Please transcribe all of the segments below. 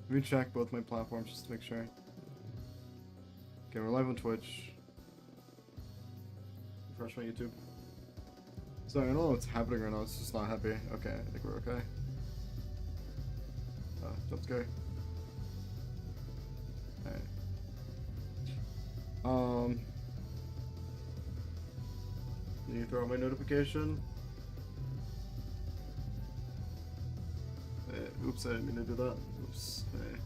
Let me check both my platforms just to make sure. Okay, we're live on Twitch. Refresh my YouTube. So I don't know what's happening right now, it's just not happy. Okay, I think we're okay. Jump scare. Alright. Can you throw out my notification? Oops, I didn't mean to do that. Oops. Hey.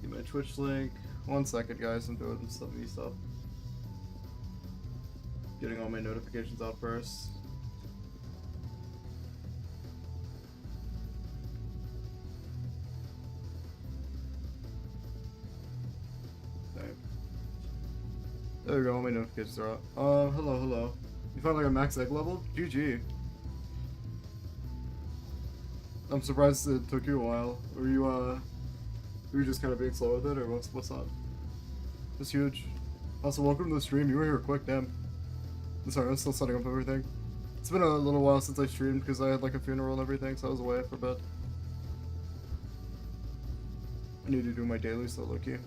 Get my Twitch link. 1 second, guys. I'm doing some stuff. Getting all my notifications out first. There we go, all my notifications are out. Hello. You finally got max egg level? GG. I'm surprised it took you a while. Were you just kind of being slow with it, or what's up? It's huge. Also, welcome to the stream. You were here quick, damn. I'm sorry, I'm still setting up everything. It's been a little while since I streamed because I had like a funeral and everything, so I was away for a bit. I need to do my daily, so low-key.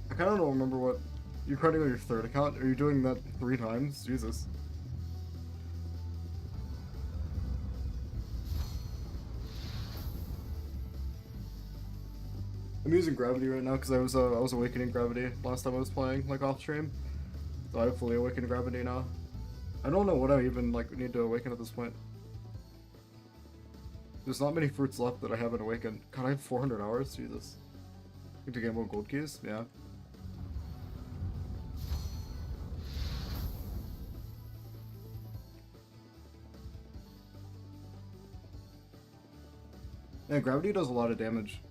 I kind of don't remember what... You're cutting on your third account? Are you doing that 3 times? Jesus. I'm using Gravity right now because I was awakening Gravity last time I was playing, like off stream. So I have fully awakened Gravity now. I don't know what I even like need to awaken at this point. There's not many fruits left that I haven't awakened. God, I have 400 hours? Jesus. Need to get more gold keys? Yeah. Yeah, Gravity does a lot of damage.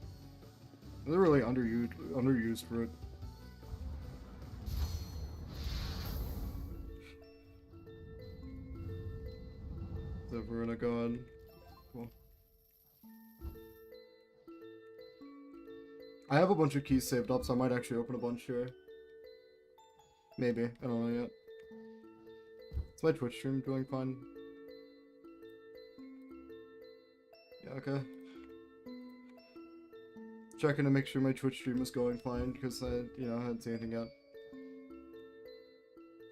It's a really underused fruit. So we're gonna go on. Cool. I have a bunch of keys saved up, so I might actually open a bunch here. Maybe. I don't know yet. Is my Twitch stream doing fine? Yeah, okay. Checking to make sure my Twitch stream is going fine, because I hadn't seen anything yet.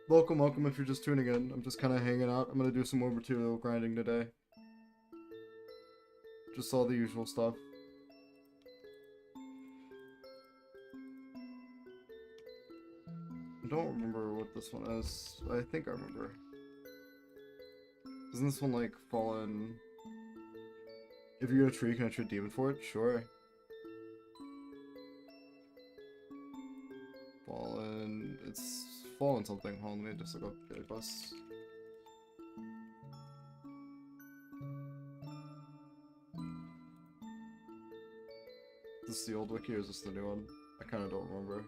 Welcome if you're just tuning in. I'm just kind of hanging out. I'm gonna do some more material grinding today. Just all the usual stuff. I don't remember what this one is. I think I remember. Isn't this one like fallen? If you get a tree, can I trade demon for it? Sure. Fallen. It's fallen something. Hold on, let me just look up the bus. Is this the old wiki or is this the new one? I kind of don't remember.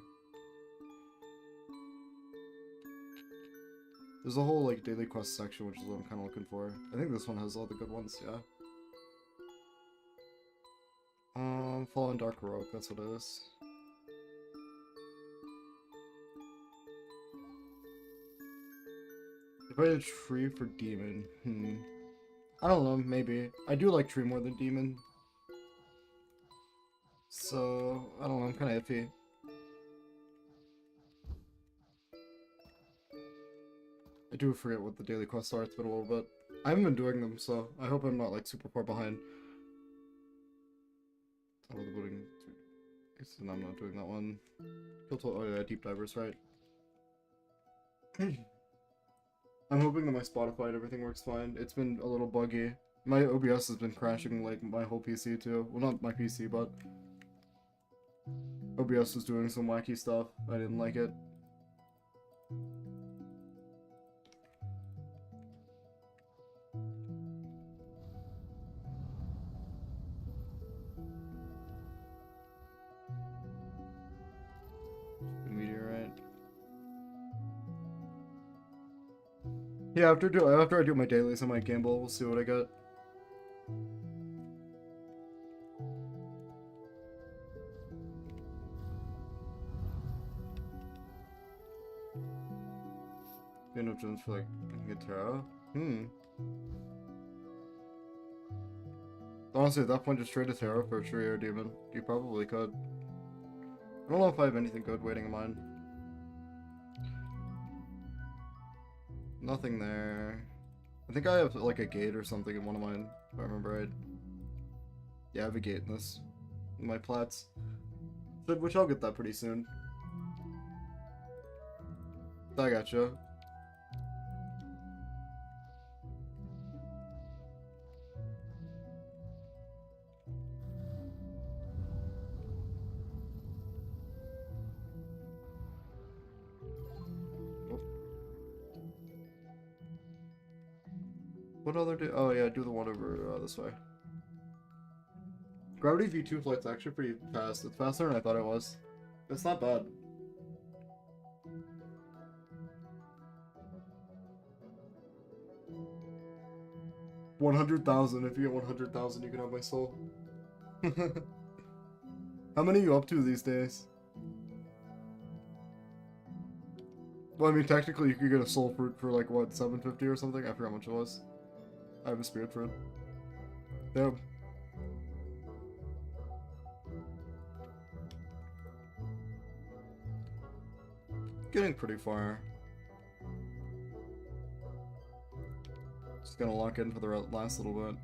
There's a whole like daily quest section, which is what I'm kind of looking for. I think this one has all the good ones, yeah. Fallen Dark Heroic, that's what it is. If I had a tree for demon, I don't know, maybe. I do like tree more than demon. So, I don't know, I'm kind of iffy. I do forget what the daily quests are, it's been a little bit. I haven't been doing them, so I hope I'm not like super far behind. Oh, the building. No, I'm not doing that one. Oh yeah, deep divers, right. I'm hoping that my Spotify and everything works fine. It's been a little buggy. My OBS has been crashing like my whole PC too. Well, not my PC, but OBS was doing some wacky stuff. I didn't like it. Meteorite. Yeah, after I do my dailies, I might gamble. We'll see what I get. End up gems for like Guitarra? Honestly, at that point, just trade a Terra for a Trio Demon. You probably could. I don't know if I have anything good waiting in mind. Nothing there. I think I have like a gate or something in one of mine, if I remember right. Yeah, I have a gate in this. In my plats. Which I'll get that pretty soon. I gotcha. What other do? Oh yeah, do the one over this way. Gravity V2 flight's actually pretty fast. It's faster than I thought it was. It's not bad. $100,000. If you get 100,000, you can have my soul. How many are you up to these days? Well, I mean, technically, you could get a soul fruit for like what, 750 or something. I forgot how much it was. I have a spirit fruit. Damn. Getting pretty far. Just gonna lock in for the last little bit.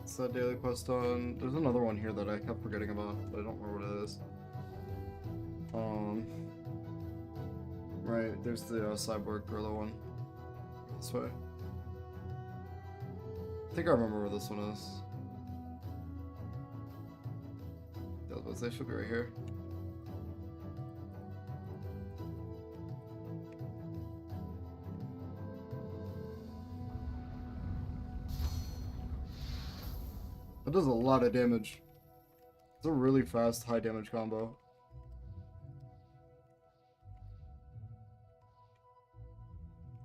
What's that daily quest on? There's another one here that I kept forgetting about, but I don't remember what it is. Right, there's the cyborg gorilla one. This way. I think I remember where this one is. Yeah, I was about to say, she'll be right here. That does a lot of damage. It's a really fast, high damage combo.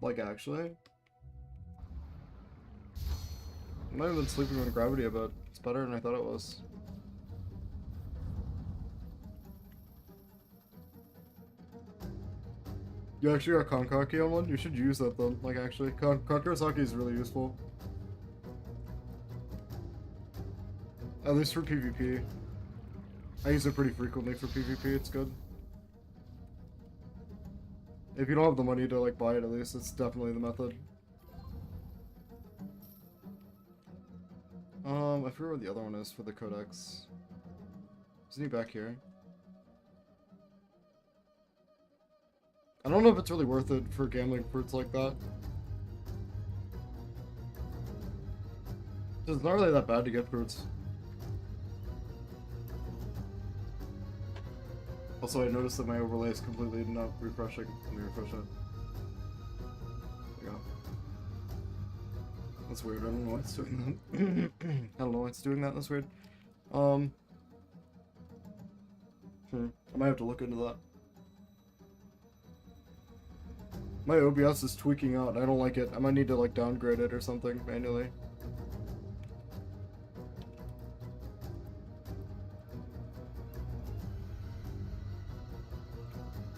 Like, actually. I might have been sleeping on gravity a bit. It's better than I thought it was. You actually got Konkaki on one? You should use that though. Like, actually. Konkurosaki is really useful. At least for PvP. I use it pretty frequently for PvP, it's good. If you don't have the money to like buy it, at least it's definitely the method. I forget where the other one is for the codex. Isn't he back here? I don't know if it's really worth it for gambling fruits like that. It's not really that bad to get fruits. Also, I noticed that my overlay is completely not refreshing. Let me refresh it. There we go. That's weird. I don't know why it's doing that. I don't know why it's doing that. That's weird. I might have to look into that. My OBS is tweaking out. I don't like it. I might need to like downgrade it or something manually.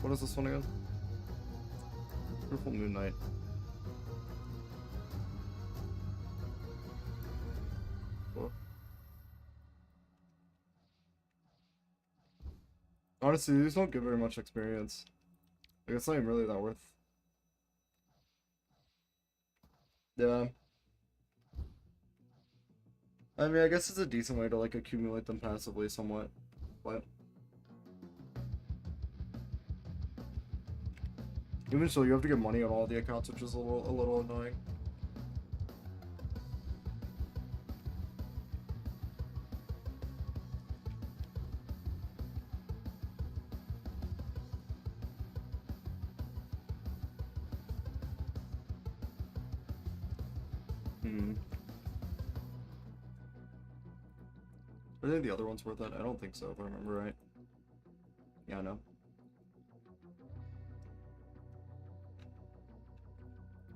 What is this one again? Beautiful Moon Night. Cool. Honestly, these don't give very much experience. Like, it's not even really that worth. Yeah. I mean, I guess it's a decent way to like accumulate them passively somewhat, but even so, you have to get money on all the accounts, which is a little annoying. Are they the other ones worth it? I don't think so, if I remember right. Yeah, no.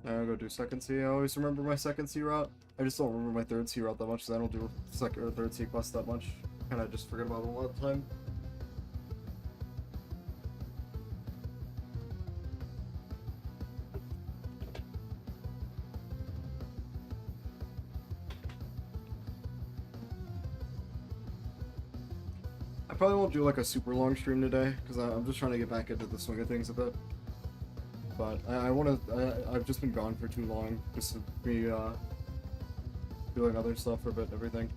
I'll go do second C. I always remember my second C route. I just don't remember my third C route that much because I don't do second or third C quests that much. Kinda just forget about them a lot of the time. I probably won't do like a super long stream today because I'm just trying to get back into the swing of things a bit. But I've just been gone for too long, just to be doing other stuff for a bit and everything.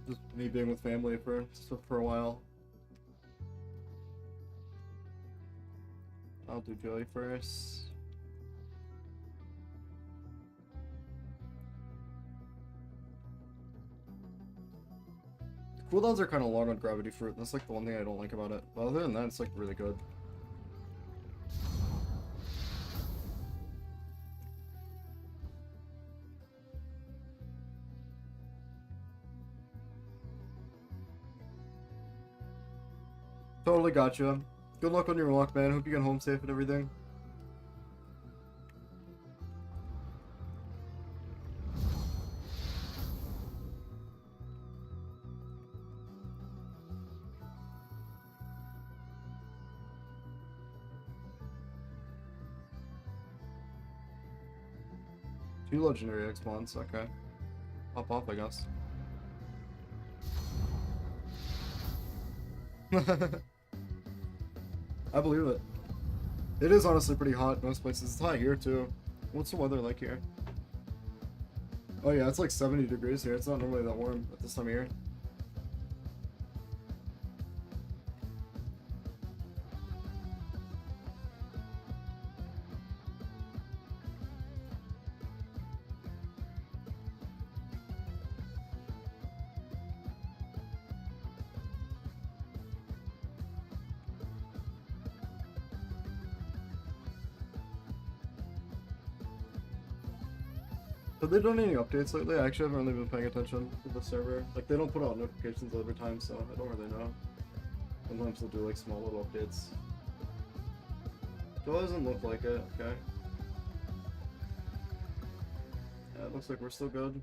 Just me being with family for a while. I'll do Joey first. The cooldowns are kind of long on Gravity Fruit. That's like the one thing I don't like about it. But other than that, it's like really good. Totally gotcha. Good luck on your walk, man. Hope you get home safe and everything. Two legendary X-Spawns, okay. Pop off, I guess. I believe it. It is honestly pretty hot in most places. It's hot here too. What's the weather like here? Oh yeah, it's like 70 degrees here. It's not normally that warm at this time of year. Have they done any updates lately? I actually haven't really been paying attention to the server. Like, they don't put out notifications every time, so I don't really know. Sometimes they'll do, like, small little updates. It doesn't look like it, okay. Yeah, it looks like we're still good.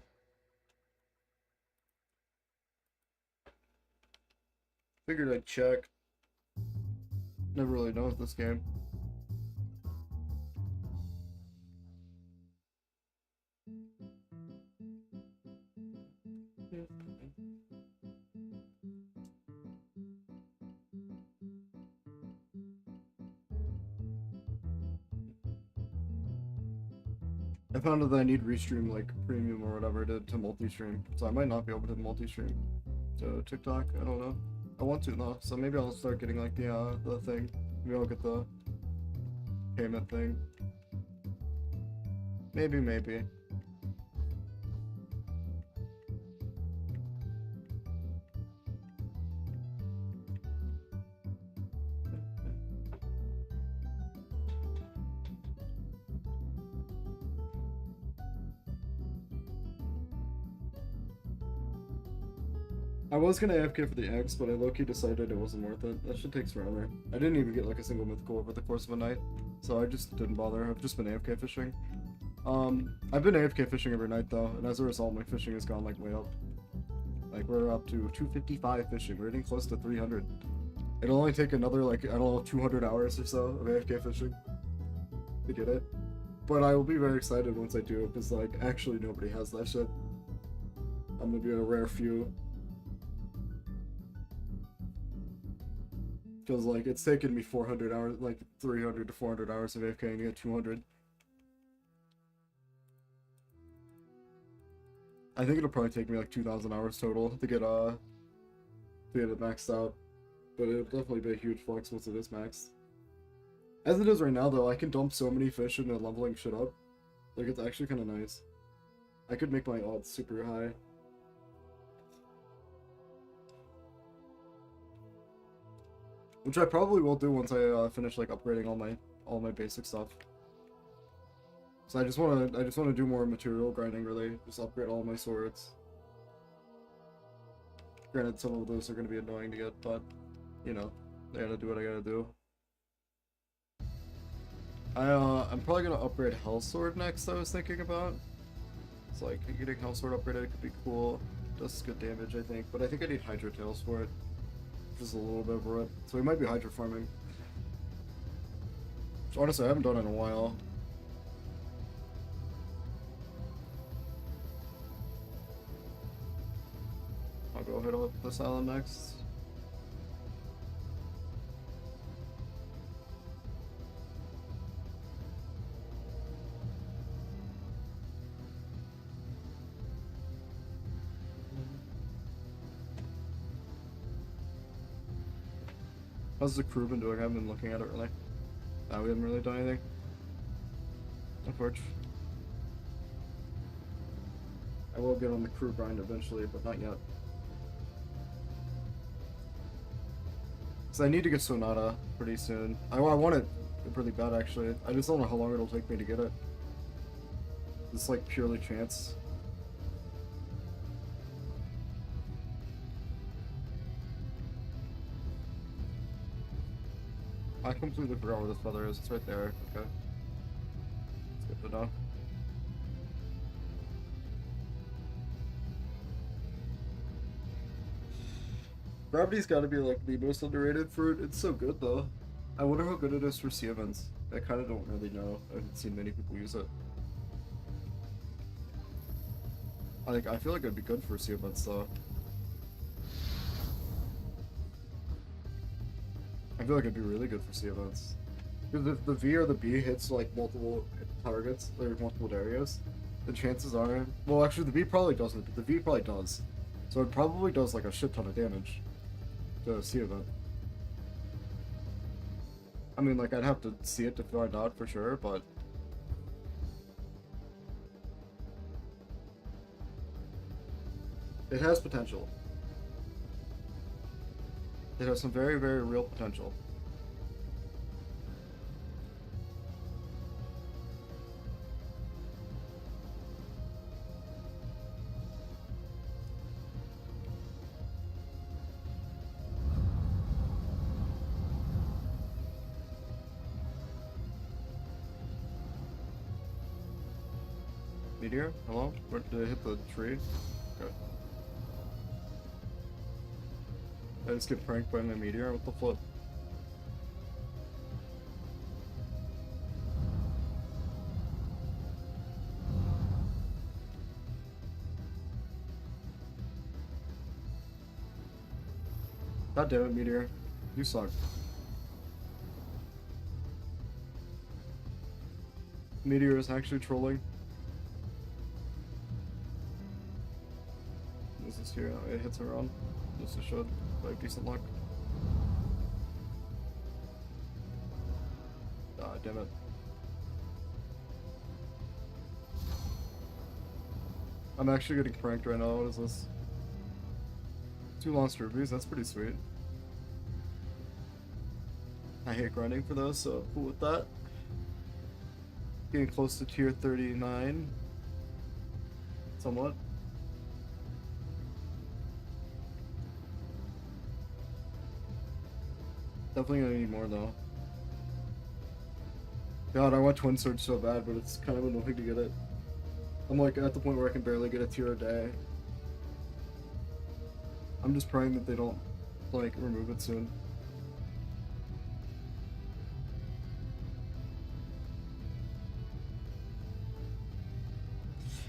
Figured I'd check. Never really know with this game. I found out that I need restream like premium or whatever to multi-stream, so I might not be able to multi-stream to TikTok. I don't know. I want to though, so maybe I'll start getting like the thing. Maybe I'll get the payment thing. Maybe. I was gonna AFK for the eggs, but I low-key decided it wasn't worth it. That shit takes forever. I didn't even get like a single mythical over the course of a night, so I just didn't bother. I've just been AFK fishing. I've been AFK fishing every night though, and as a result, my fishing has gone like way up. Like we're up to 255 fishing. We're getting close to 300. It'll only take another like I don't know 200 hours or so of AFK fishing to get it. But I will be very excited once I do, because like actually nobody has that shit. I'm gonna be a rare few. Because, like, it's taken me 400 hours, like, 300 to 400 hours of AFK and to get 200. I think it'll probably take me, like, 2,000 hours total to get it maxed out. But it'll definitely be a huge flex once it is maxed. As it is right now, though, I can dump so many fish into leveling shit up. Like, it's actually kind of nice. I could make my odds super high. Which I probably will do once I finish like upgrading all my basic stuff. So I just wanna do more material grinding really. Just upgrade all my swords. Granted, some of those are going to be annoying to get, but, you know, I gotta do what I gotta do. I'm probably gonna upgrade Hellsword next, I was thinking about. It's like, getting Hellsword upgraded could be cool. Does good damage, I think, but I think I need Hydra Tails for it. Just a little bit over it. So we might be Hydra farming. Which, honestly, I haven't done it in a while. I'll go hit up this island next. How's the crew been doing? I haven't been looking at it really. We haven't really done anything. Unfortunately. I will get on the crew grind eventually, but not yet. So I need to get Sonata pretty soon. I want it really bad actually. I just don't know how long it'll take me to get it. It's like purely chance. I completely forgot where this feather is. It's right there. Okay. It's good to know. Gravity's gotta be like the most underrated fruit. It's so good though. I wonder how good it is for sea events. I kinda don't really know. I haven't seen many people use it. I feel like it'd be good for sea events though. I feel like it'd be really good for sea events. Because if the V or the B hits like multiple targets, or multiple areas, the chances are... Well, actually the B probably doesn't, but the V probably does. So it probably does like a shit ton of damage to a sea event. I mean, like, I'd have to see it to find out for sure, but... It has potential. It has some very, very real potential. Meteor? Hello? Where did it hit the tree? Okay. I just get pranked by my meteor? What the flip? God damn it, meteor. You suck. Meteor is actually trolling. This is here. It hits around. This is should. I have decent luck. Ah, damn it. I'm actually getting pranked right now. What is this? 2 monster rubies. That's pretty sweet. I hate grinding for those, so cool with that. Getting close to tier 39. Somewhat. Definitely gonna need more though. God, I want Twin Sword so bad, but it's kind of annoying to get it. I'm like at the point where I can barely get a tier a day. I'm just praying that they don't like remove it soon.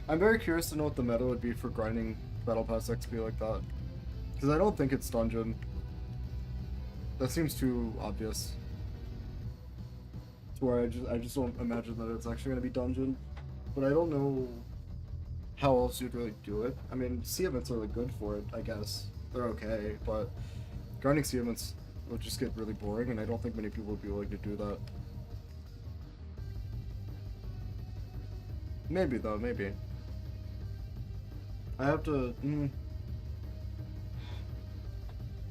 I'm very curious to know what the meta would be for grinding Battle Pass XP like that. Because I don't think it's dungeon. That seems too obvious. To where I just don't imagine that it's actually going to be dungeon. But I don't know how else you'd really do it. I mean, sea events are like good for it, I guess. They're okay, but grinding sea events would just get really boring, and I don't think many people would be willing to do that. Maybe though, maybe. I have to.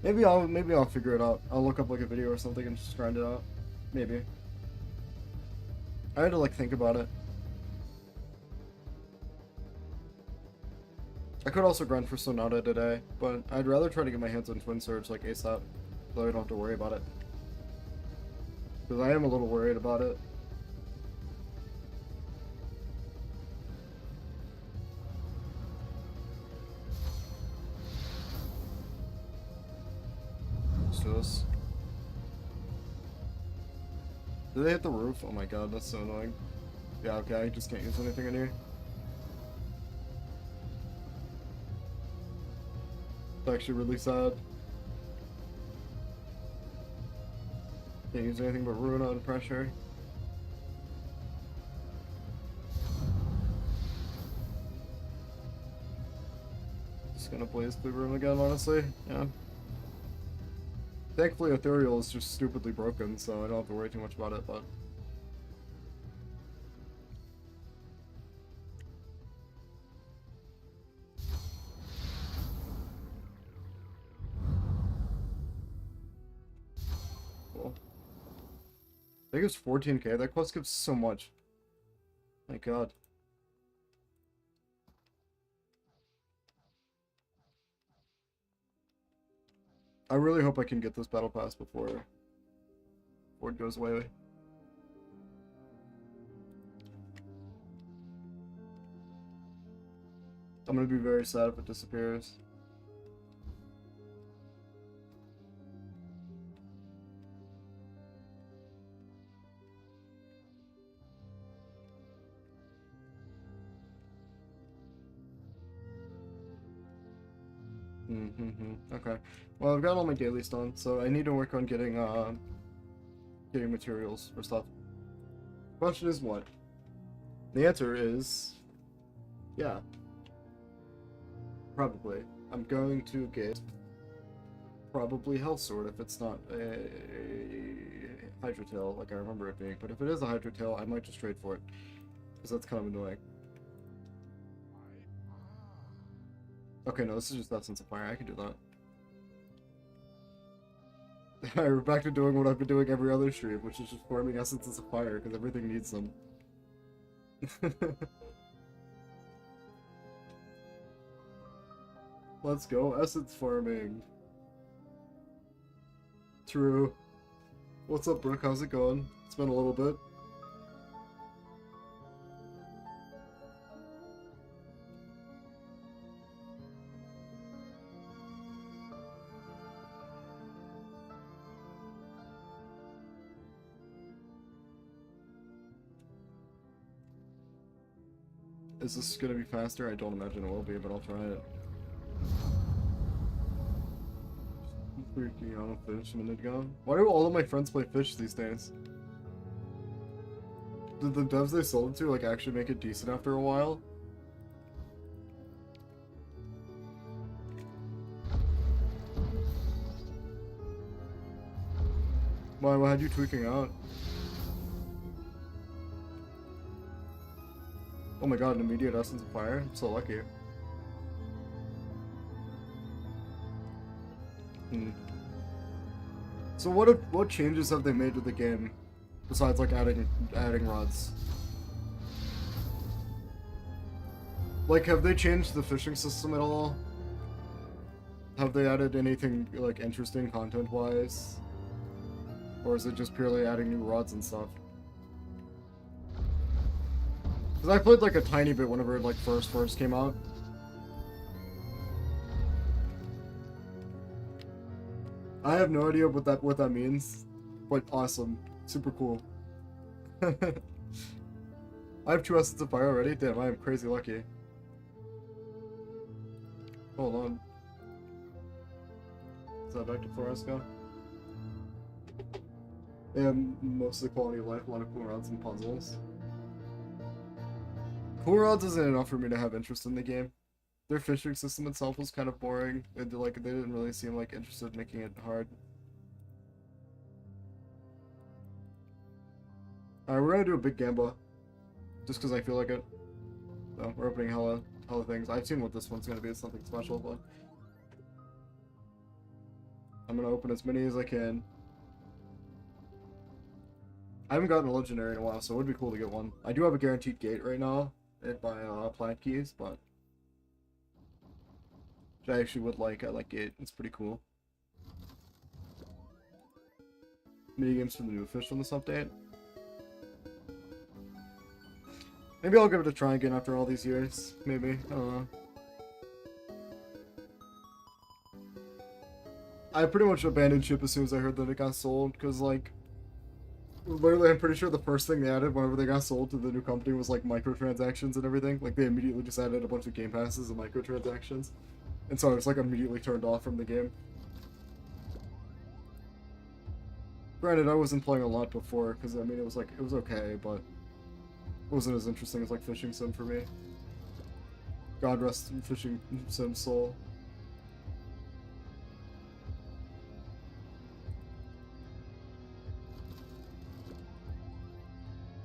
Maybe I'll figure it out. I'll look up like a video or something and just grind it out. Maybe. I had to like think about it. I could also grind for Sonata today, but I'd rather try to get my hands on Twin Surge like ASAP, so I don't have to worry about it. Because I am a little worried about it. Let's do this. Did they hit the roof? Oh my god, that's so annoying. Yeah, okay, I just can't use anything in here. It's actually really sad. Can't use anything but Ruin on pressure. Just gonna Blaze Blue Room again, honestly. Yeah. Thankfully, Ethereal is just stupidly broken, so I don't have to worry too much about it, but... Cool. I think it's 14k. That quest gives so much. My god. I really hope I can get this battle pass before it goes away. I'm gonna be very sad if it disappears. Okay. Well, I've got all my dailies done, so I need to work on getting materials for stuff. Question is what? The answer is yeah. Probably. I'm going to get probably Health Sword if it's not a Hydra Tail like I remember it being. But if it is a Hydra Tail, I might just trade for it. Because that's kind of annoying. Okay, no, this is just Essence of Fire. I can do that. Alright, we're back to doing what I've been doing every other stream, which is just farming Essences of Fire, because everything needs them. Let's go, Essence farming. True. What's up, Brooke? How's it going? It's been a little bit. Is this gonna be faster? I don't imagine it will be, but I'll try it. Freaking on a fish a minute ago. Why do all of my friends play fish these days? Did the devs they sold it to like actually make it decent after a while? Why had you tweaking out? Oh my god, an immediate Essence of Fire? I'm so lucky. So what changes have they made to the game besides like adding rods? Like, have they changed the fishing system at all? Have they added anything like interesting content wise? Or is it just purely adding new rods and stuff? Because I played like a tiny bit whenever it like first came out. I have no idea what that means, but awesome, super cool. I have 2 Essence of Fire already. Damn, I am crazy lucky. Hold on. Is that back to Floresco? And mostly quality of life, a lot of cool rods and puzzles. Cool rods isn't enough for me to have interest in the game. Their fishing system itself was kind of boring, and like they didn't really seem like interested in making it hard. Alright, we're gonna do a big gamba, just because I feel like it. So we're opening hella things. I've seen what this one's gonna be. It's nothing special, but I'm gonna open as many as I can. I haven't gotten a legendary in a while, so it would be cool to get one. I do have a guaranteed gate right now by Plant Keys, but which I actually would like. I like Gate. It's pretty cool. Minigames for the new fish on this update. Maybe I'll give it a try again after all these years. Maybe. I don't know. I pretty much abandoned ship as soon as I heard that it got sold, because, like, literally, I'm pretty sure the first thing they added whenever they got sold to the new company was, like, microtransactions and everything. Like, they immediately just added a bunch of game passes and microtransactions. And so I was, like, immediately turned off from the game. Granted, I wasn't playing a lot before, because, I mean, it was okay, but it wasn't as interesting as, like, Fishing Sim for me. God rest Fishing Sim's soul.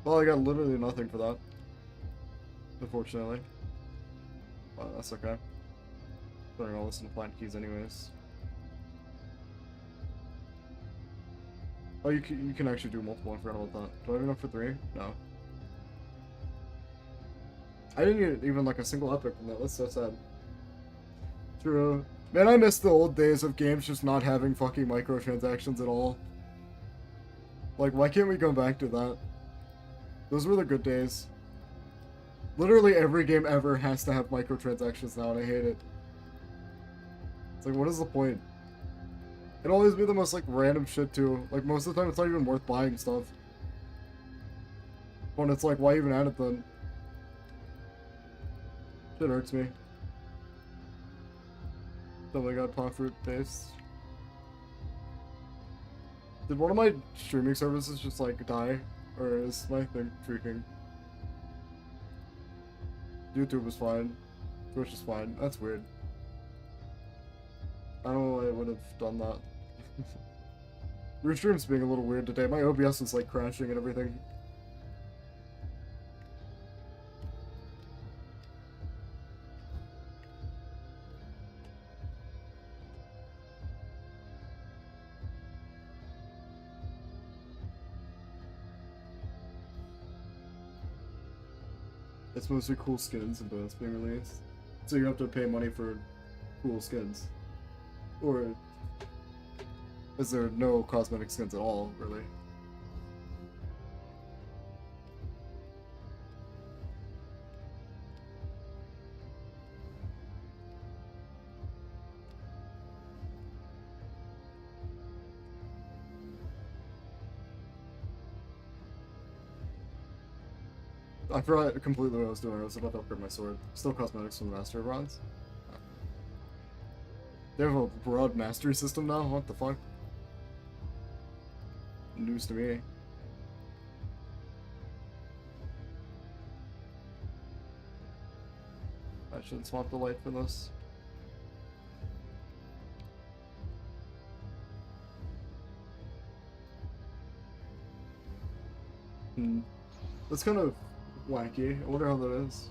Well, I got literally nothing for that. Unfortunately. But that's okay. Putting all this in the plant keys anyways. Oh, you can actually do multiple. I forgot about that. Do I have enough for 3? No. I didn't get even like a single epic from that. That's so sad. True. Man, I miss the old days of games just not having fucking microtransactions at all. Like, why can't we go back to that? Those were the good days. Literally every game ever has to have microtransactions now, and I hate it. It's like, what is the point? It'll always be the most, like, random shit, too. Like, most of the time, it's not even worth buying stuff. When it's like, why even add it then? Shit hurts me. Something got pot fruit paste. Did one of my streaming services just, like, die? Or is my thing freaking? YouTube is fine. Twitch is fine. That's weird. I don't know why I would have done that. Your stream's being a little weird today. My OBS is like crashing and everything. It's mostly cool skins and bonus being released. So you have to pay money for cool skins. Or is there no cosmetic skins at all, really? I forgot completely what I was doing. I was about to upgrade my sword. Still cosmetics from the Master of Bronze. They have a broad mastery system now? What the fuck? News to me. I shouldn't swap the light for this. That's kind of wacky. I wonder how that is.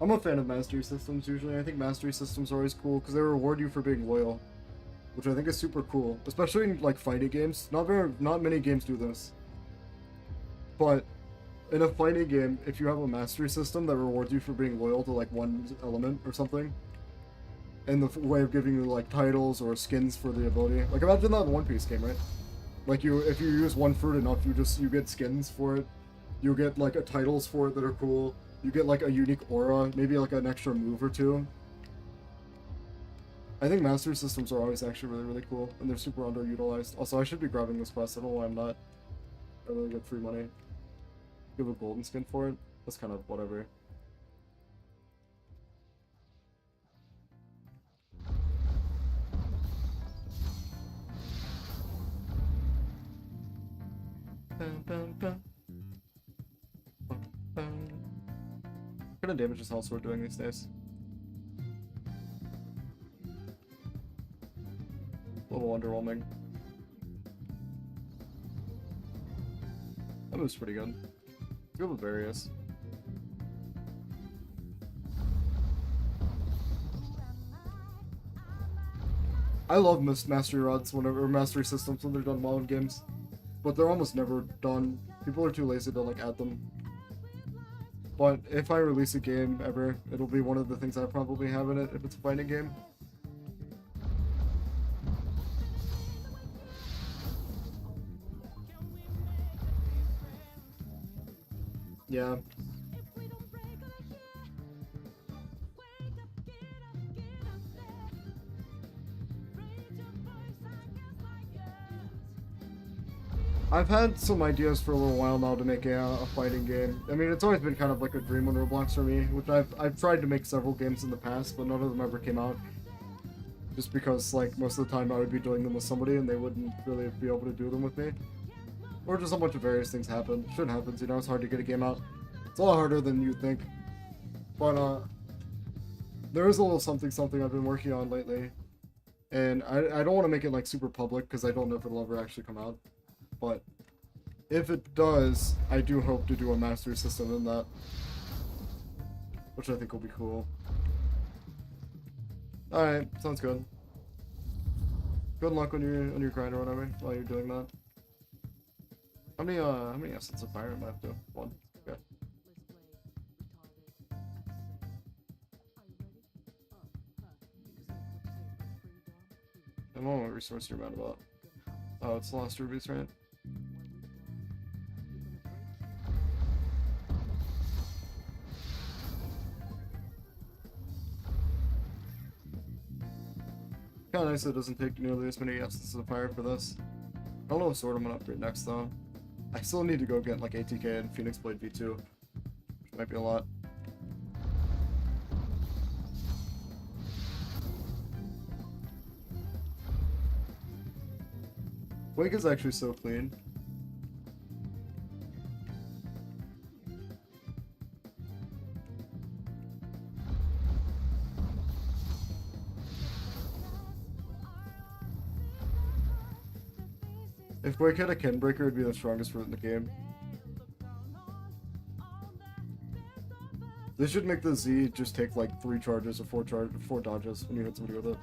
I'm a fan of mastery systems usually. I think mastery systems are always cool because they reward you for being loyal, which I think is super cool, especially in like fighting games. Not many games do this, but in a fighting game, if you have a mastery system that rewards you for being loyal to like one element or something, and the way of giving you like titles or skins for the ability, like imagine that in One Piece game, right? Like if you use one fruit enough, you get skins for it, you get like titles for it that are cool. You get like a unique aura, maybe like an extra move or two. I think mastery systems are always actually really, really cool, and they're super underutilized. Also, I should be grabbing this quest. I don't know why I'm not. I really get free money. Give a golden skin for it. That's kind of whatever. What kind of damage is Hellsword doing these days? A little underwhelming. That move's pretty good. Good with various. I love mastery rods whenever, or mastery systems when they're done well in games. but they're almost never done. People are too lazy to like add them. But if I release a game ever, it'll be one of the things I probably have in it if it's a fighting game. Yeah. I've had some ideas for a little while now to make a fighting game. I mean, it's always been kind of like a dream on Roblox for me, which I've tried to make several games in the past, but none of them ever came out. Just because, like, most of the time I would be doing them with somebody and they wouldn't really be able to do them with me. Or just a bunch of various things happen. Shit happens, you know, it's hard to get a game out. It's a lot harder than you think. But, there is a little something I've been working on lately. And I don't want to make it, like, super public, because I don't know if it'll ever actually come out. But if it does, I do hope to do a mastery system in that, which I think will be cool. Alright, sounds good. Good luck on your grind or whatever while you're doing that. How many essence of fire am I up to? 1. Okay. And what resource you're mad about? Oh, it's the last rubies, right? Kinda nice that it doesn't take nearly as many essences of fire for this. I don't know what sword I'm gonna upgrade next though. I still need to go get like ATK and Phoenix Blade V2, which might be a lot. Wake is actually so clean. If Wake had a Ken Breaker, it'd be the strongest fruit in the game. They should make the Z just take like 3 charges or 4 dodges when you hit somebody with it.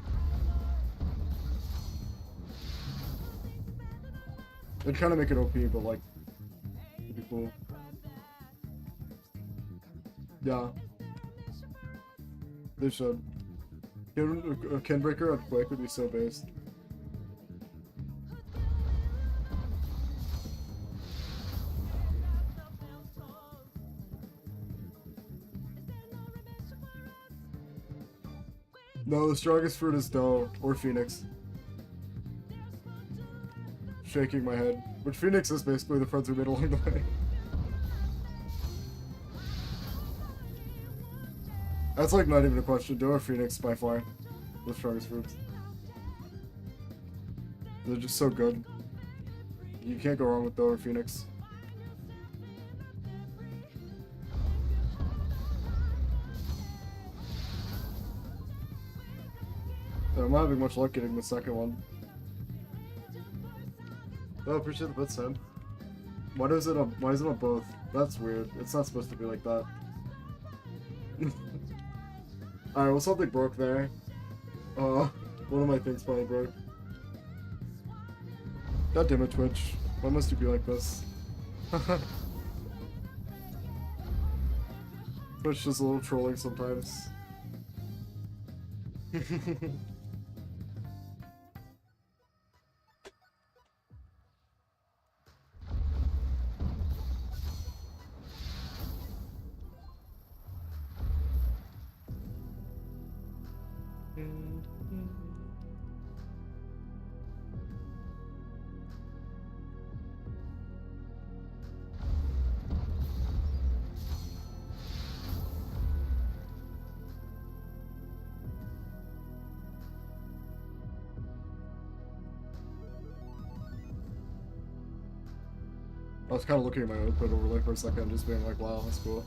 It'd kind of make it OP, but like, it'd be cool. Yeah. They should. A Ken Breaker on Quake would be so based. No, the strongest fruit is Doe or Phoenix. Shaking my head. Which Phoenix is basically the friends we made along the way. That's like not even a question. Doe or Phoenix by far. The strongest fruits. They're just so good. You can't go wrong with Doe or Phoenix. I'm not having much luck getting the second one. Oh, appreciate the bit, Sam. Why is it on both? That's weird. It's not supposed to be like that. Alright, well something broke there. One of my things probably broke. God damn it, Twitch. Why must you be like this? Twitch is a little trolling sometimes. I was kind of looking at my output overlay for a second, just being like, wow, that's cool.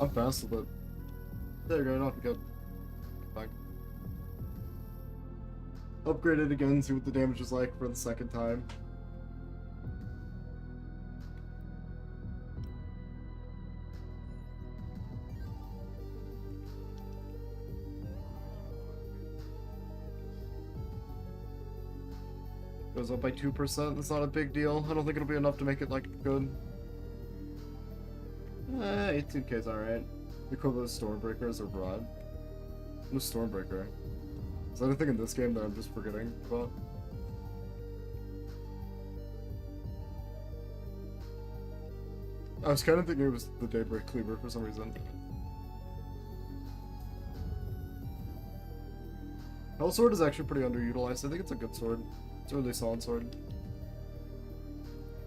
I'm fast with it. There you go, not good. Back. Upgrade it again, see what the damage is like for the second time. Goes up by 2%. That's not a big deal. I don't think it'll be enough to make it, like, good. 18k is alright. The equivalent of Stormbreaker is a rod. What's Stormbreaker? Is that a thing in this game that I'm just forgetting about? I was kind of thinking it was the Daybreak Cleaver for some reason. Hell Sword is actually pretty underutilized. I think it's a good sword. It's a really solid sword.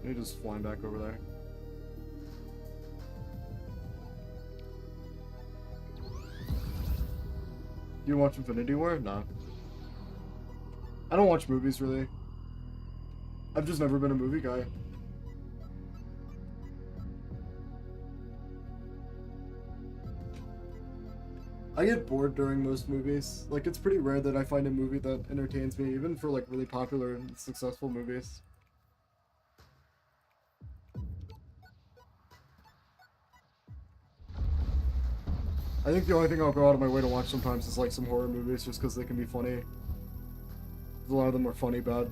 You're just flying back over there. You watch Infinity War? Nah. I don't watch movies really. I've just never been a movie guy. I get bored during most movies. Like, it's pretty rare that I find a movie that entertains me, even for like really popular and successful movies. I think the only thing I'll go out of my way to watch sometimes is like some horror movies just because they can be funny. A lot of them are funny bad.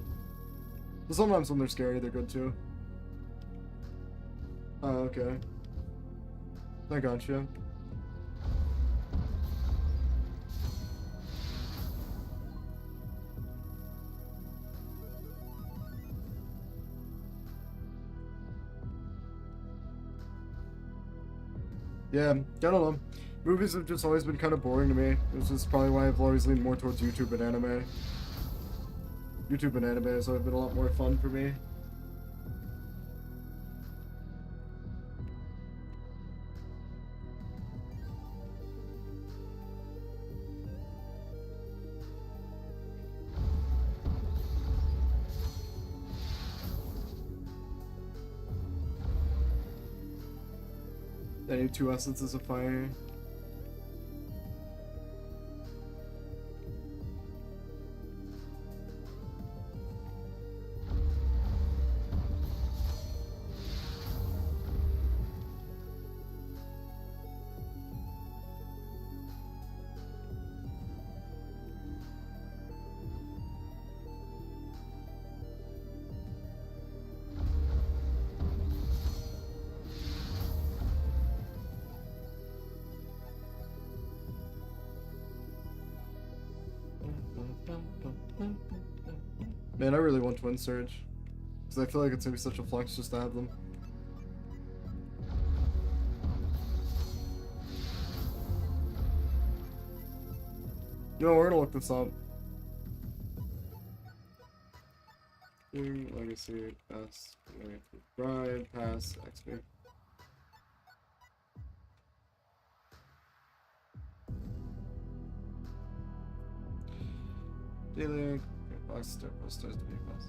But sometimes when they're scary, they're good too. Oh, okay. I gotcha. Yeah, I don't know. Movies have just always been kind of boring to me. This is probably why I've always leaned more towards YouTube and anime. YouTube and anime has always been a lot more fun for me. I need 2 essences of fire. Man, I really want Twin Surge. Because I feel like it's gonna be such a flex just to have them. You know, we're gonna look this up. Legacy, pass, Bride, pass, XP. Daily, stars to be pass.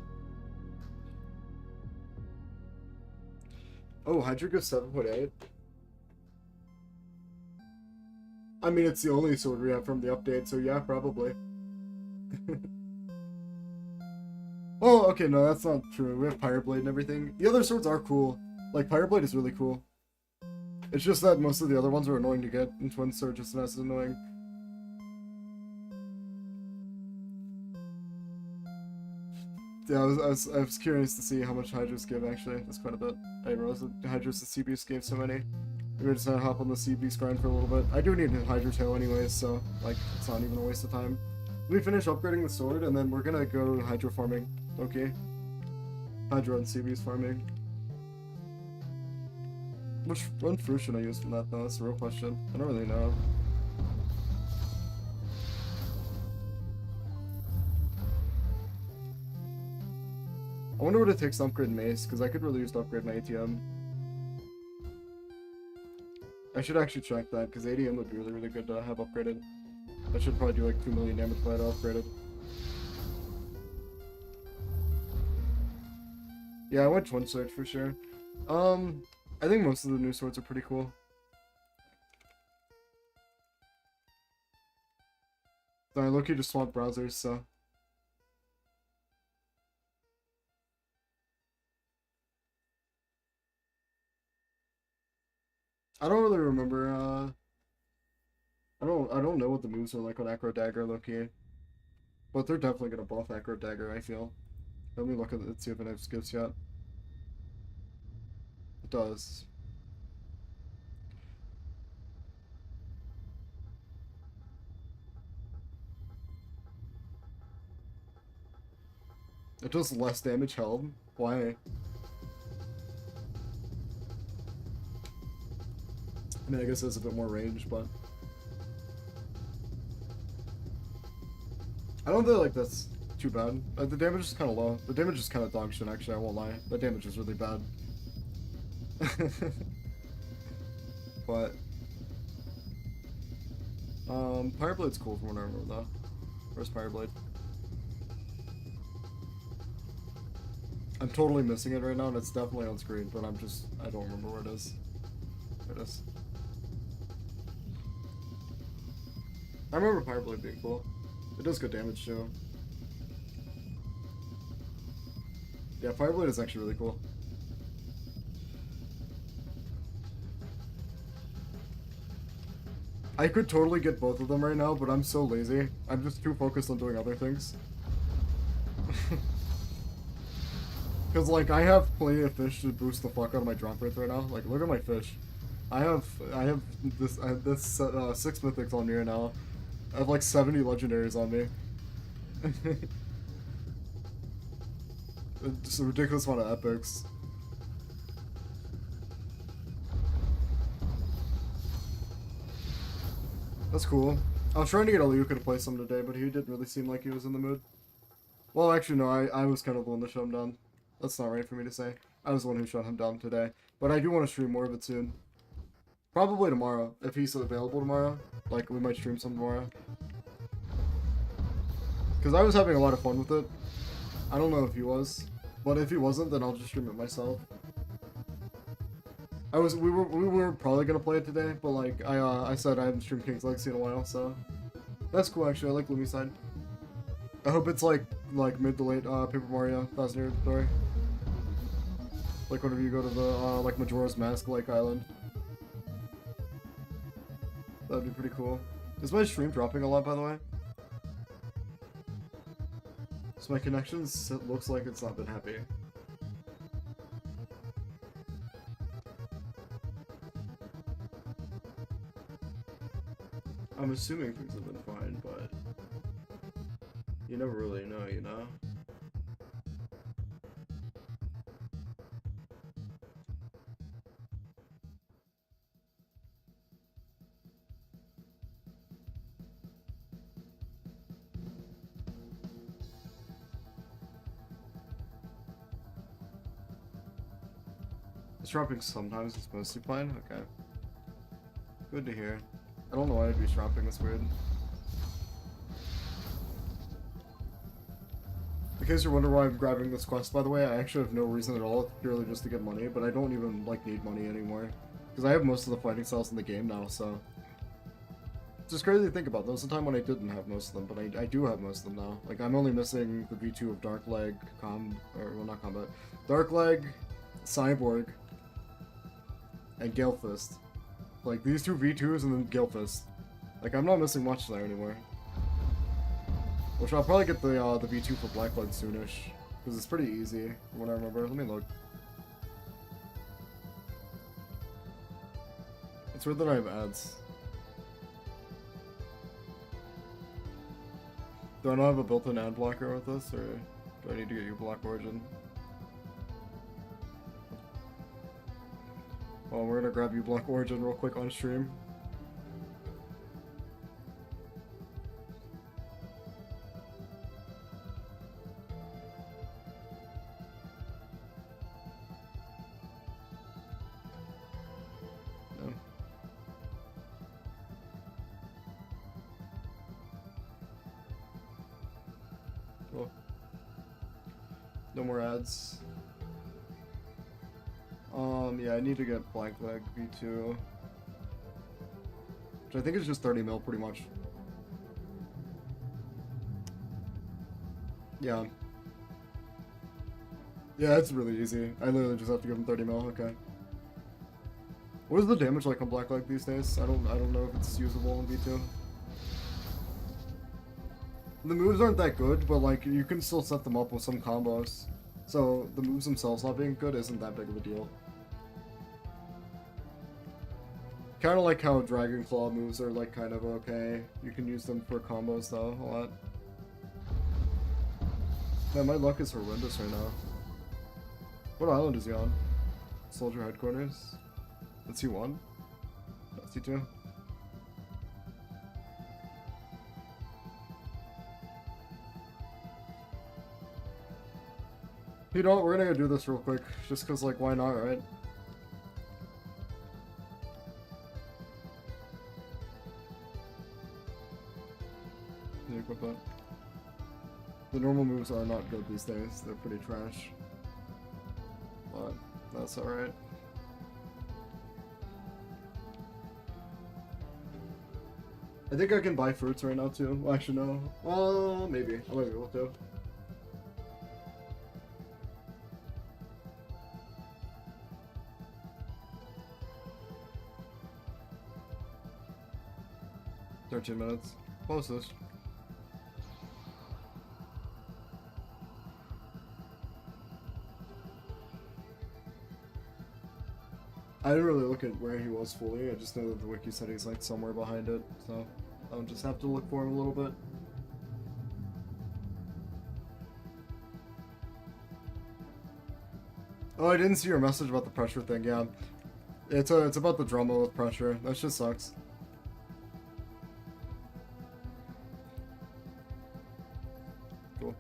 Oh, Hydra goes 7.8. I mean, it's the only sword we have from the update, so yeah, probably. Oh, okay, no, that's not true. We have Pyroblade and everything. The other swords are cool. Like, Pyroblade is really cool. It's just that most of the other ones are annoying to get, and Twin Sword just not as annoying. Yeah, I was curious to see how much Hydras give, actually. That's quite a bit. I didn't realize that Hydras and Sea Beast gave so many. Maybe I just gonna hop on the Sea Beast grind for a little bit. I do need a Hydra tail anyways, so, like, it's not even a waste of time. We finish upgrading the sword, and then we're gonna go Hydra farming. Okay? Hydra and Sea Beast farming. Which one fruit should I use for that, though? That's the real question. I don't really know. I wonder what it takes to upgrade Mace, because I could really use to upgrade my ATM. I should actually check that, because ATM would be really, really good to have upgraded. I should probably do like 2 million damage if I had to upgrade it. Yeah, I went Twin Sword for sure. I think most of the new swords are pretty cool. Sorry, Loki just swapped browsers, so... I don't really remember, I don't know what the moves are like on Acro Dagger, Loki. But they're definitely gonna buff Acro Dagger, I feel. Let me look at it, see if it has gifts yet. It does. It does less damage held. Why? I mean, I guess it has a bit more range, but I don't feel like that's too bad. The damage is kind of low. The damage is kind of dog shit, actually, I won't lie. The damage is really bad. But Fireblade's cool from what I remember though. Where's Fireblade? I'm totally missing it right now, and it's definitely on screen, but I don't remember where it is. There it is. I remember Fireblade being cool. It does good damage too. Yeah, Fireblade is actually really cool. I could totally get both of them right now, but I'm so lazy. I'm just too focused on doing other things. Because, like, I have plenty of fish to boost the fuck out of my drop rate right now. Like, look at my fish. I have this 6 mythics on me right now. I have like 70 legendaries on me. Just a ridiculous amount of epics. That's cool. I was trying to get Aliuka to play some today, but he didn't really seem like he was in the mood. Well, actually, no, I was kind of the one that shut him down. That's not right for me to say. I was the one who shut him down today. But I do want to stream more of it soon. Probably tomorrow, if he's available tomorrow. Like, we might stream some tomorrow. Because I was having a lot of fun with it. I don't know if he was. But if he wasn't, then I'll just stream it myself. We were probably gonna play it today, but like I said I haven't streamed King's Legacy in a while, so that's cool actually. I like Lumi's side. I hope it's like mid to late Paper Mario 1000 Year Story. Like whenever you go to the like Majora's Mask like island. That'd be pretty cool. Is my stream dropping a lot, by the way? So my connections, it looks like it's not been happy. I'm assuming things have been fine, but you never really know, you know? It's dropping sometimes, it's mostly fine? Okay. Good to hear. I don't know why it'd be dropping, that's weird. In case you're wondering why I'm grabbing this quest, by the way, I actually have no reason at all, it's purely just to get money, but I don't even, like, need money anymore. Because I have most of the fighting styles in the game now, so... It's just crazy to think about. There was a time when I didn't have most of them, but I do have most of them now. Like, I'm only missing the V2 of Darkleg, well, not Combat. Darkleg, Cyborg, and Galefist. Like, these two V2s and then Galefist. Like, I'm not missing much there anymore. Which I'll probably get the V2 for Blackblood soonish. Because it's pretty easy, from what I remember. Let me look. It's weird that I have ads. Do I not have a built-in ad blocker with this, or do I need to get you Black Origin? Well, we're gonna grab you Black Origin real quick on stream. No. Cool. No more ads. Yeah, I need to get Blackleg V2. Which I think is just 30 mil, pretty much. Yeah. Yeah, it's really easy. I literally just have to give him 30 mil, okay. What is the damage like on Blackleg these days? I don't know if it's usable in V2. The moves aren't that good, but like you can still set them up with some combos. So the moves themselves not being good isn't that big of a deal. Kind of like how Dragon Claw moves are like kind of okay. You can use them for combos though a lot. Man, my luck is horrendous right now. What island is he on? Soldier headquarters. That's C1. That's C2. You know what? We're gonna go do this real quick, just cause like why not, right? Yeah, equip that. The normal moves are not good these days. They're pretty trash. But that's alright. I think I can buy fruits right now too. Well, actually no. Maybe. I might be able to. $13 Closest. I didn't really look at where he was fully. I just know that the wiki said he's like somewhere behind it, so I'll just have to look for him a little bit. Oh, I didn't see your message about the pressure thing. Yeah, it's about the drama with pressure. That just sucks. Cool.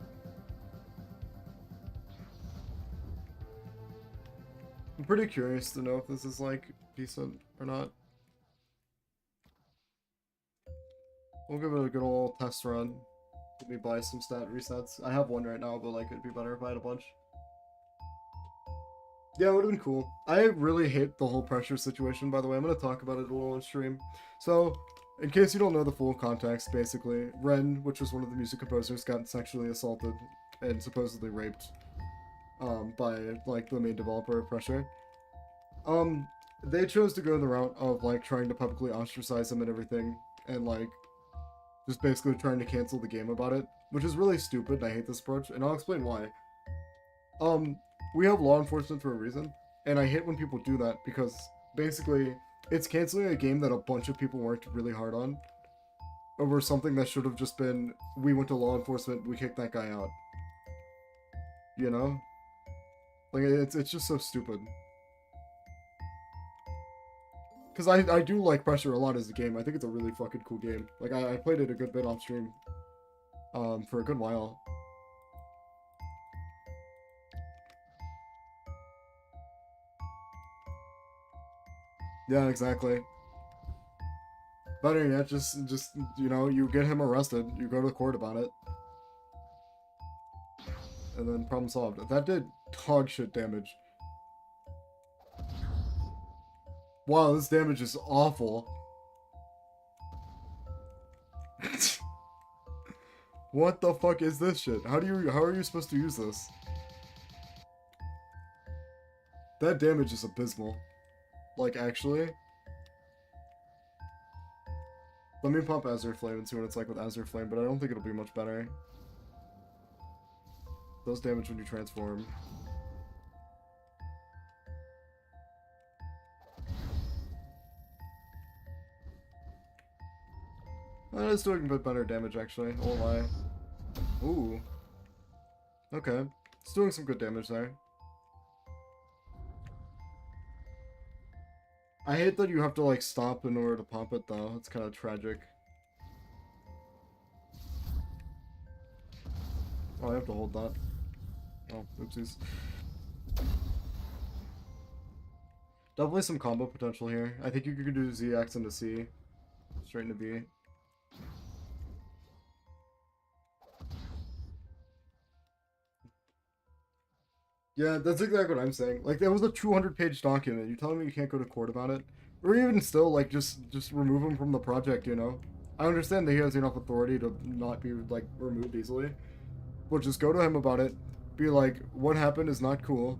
I'm pretty curious to know if this is like decent or not. We'll give it a good old test run. Let me buy some stat resets. I have one right now, but like it'd be better if I had a bunch. Yeah, it would have been cool. I really hate the whole pressure situation, by the way. I'm going to talk about it a little on stream. So, in case you don't know the full context, basically, Ren, which was one of the music composers, got sexually assaulted and supposedly raped by, like, the main developer of Pressure. They chose to go the route of, like, trying to publicly ostracize him and everything, and, like, just basically trying to cancel the game about it, which is really stupid, and I hate this approach, and I'll explain why. We have law enforcement for a reason, and I hate when people do that because basically it's canceling a game that a bunch of people worked really hard on over something that should have just been, we went to law enforcement, we kicked that guy out. You know? Like, it's just so stupid. Because I do like Pressure a lot as a game. I think it's a really fucking cool game. Like, I played it a good bit off stream for a good while. Yeah, exactly. Better yet, just you know, you get him arrested, you go to court about it, and then problem solved. That did dog shit damage. Wow, this damage is awful. What the fuck is this shit? How are you supposed to use this? That damage is abysmal. Like, actually. Let me pump Azure Flame and see what it's like with Azure Flame, but I don't think it'll be much better. Does damage when you transform. It's doing a bit better damage, actually. Oh my. Ooh. Okay. It's doing some good damage there. I hate that you have to, like, stop in order to pump it, though. It's kind of tragic. Oh, I have to hold that. Oh, oopsies. Definitely some combo potential here. I think you could do ZX into C. Straight into B. Yeah, that's exactly what I'm saying. Like, that was a 200-page document. You're telling me you can't go to court about it? Or even still, like, just remove him from the project, you know? I understand that he has enough authority to not be, like, removed easily. But just go to him about it. Be like, what happened is not cool.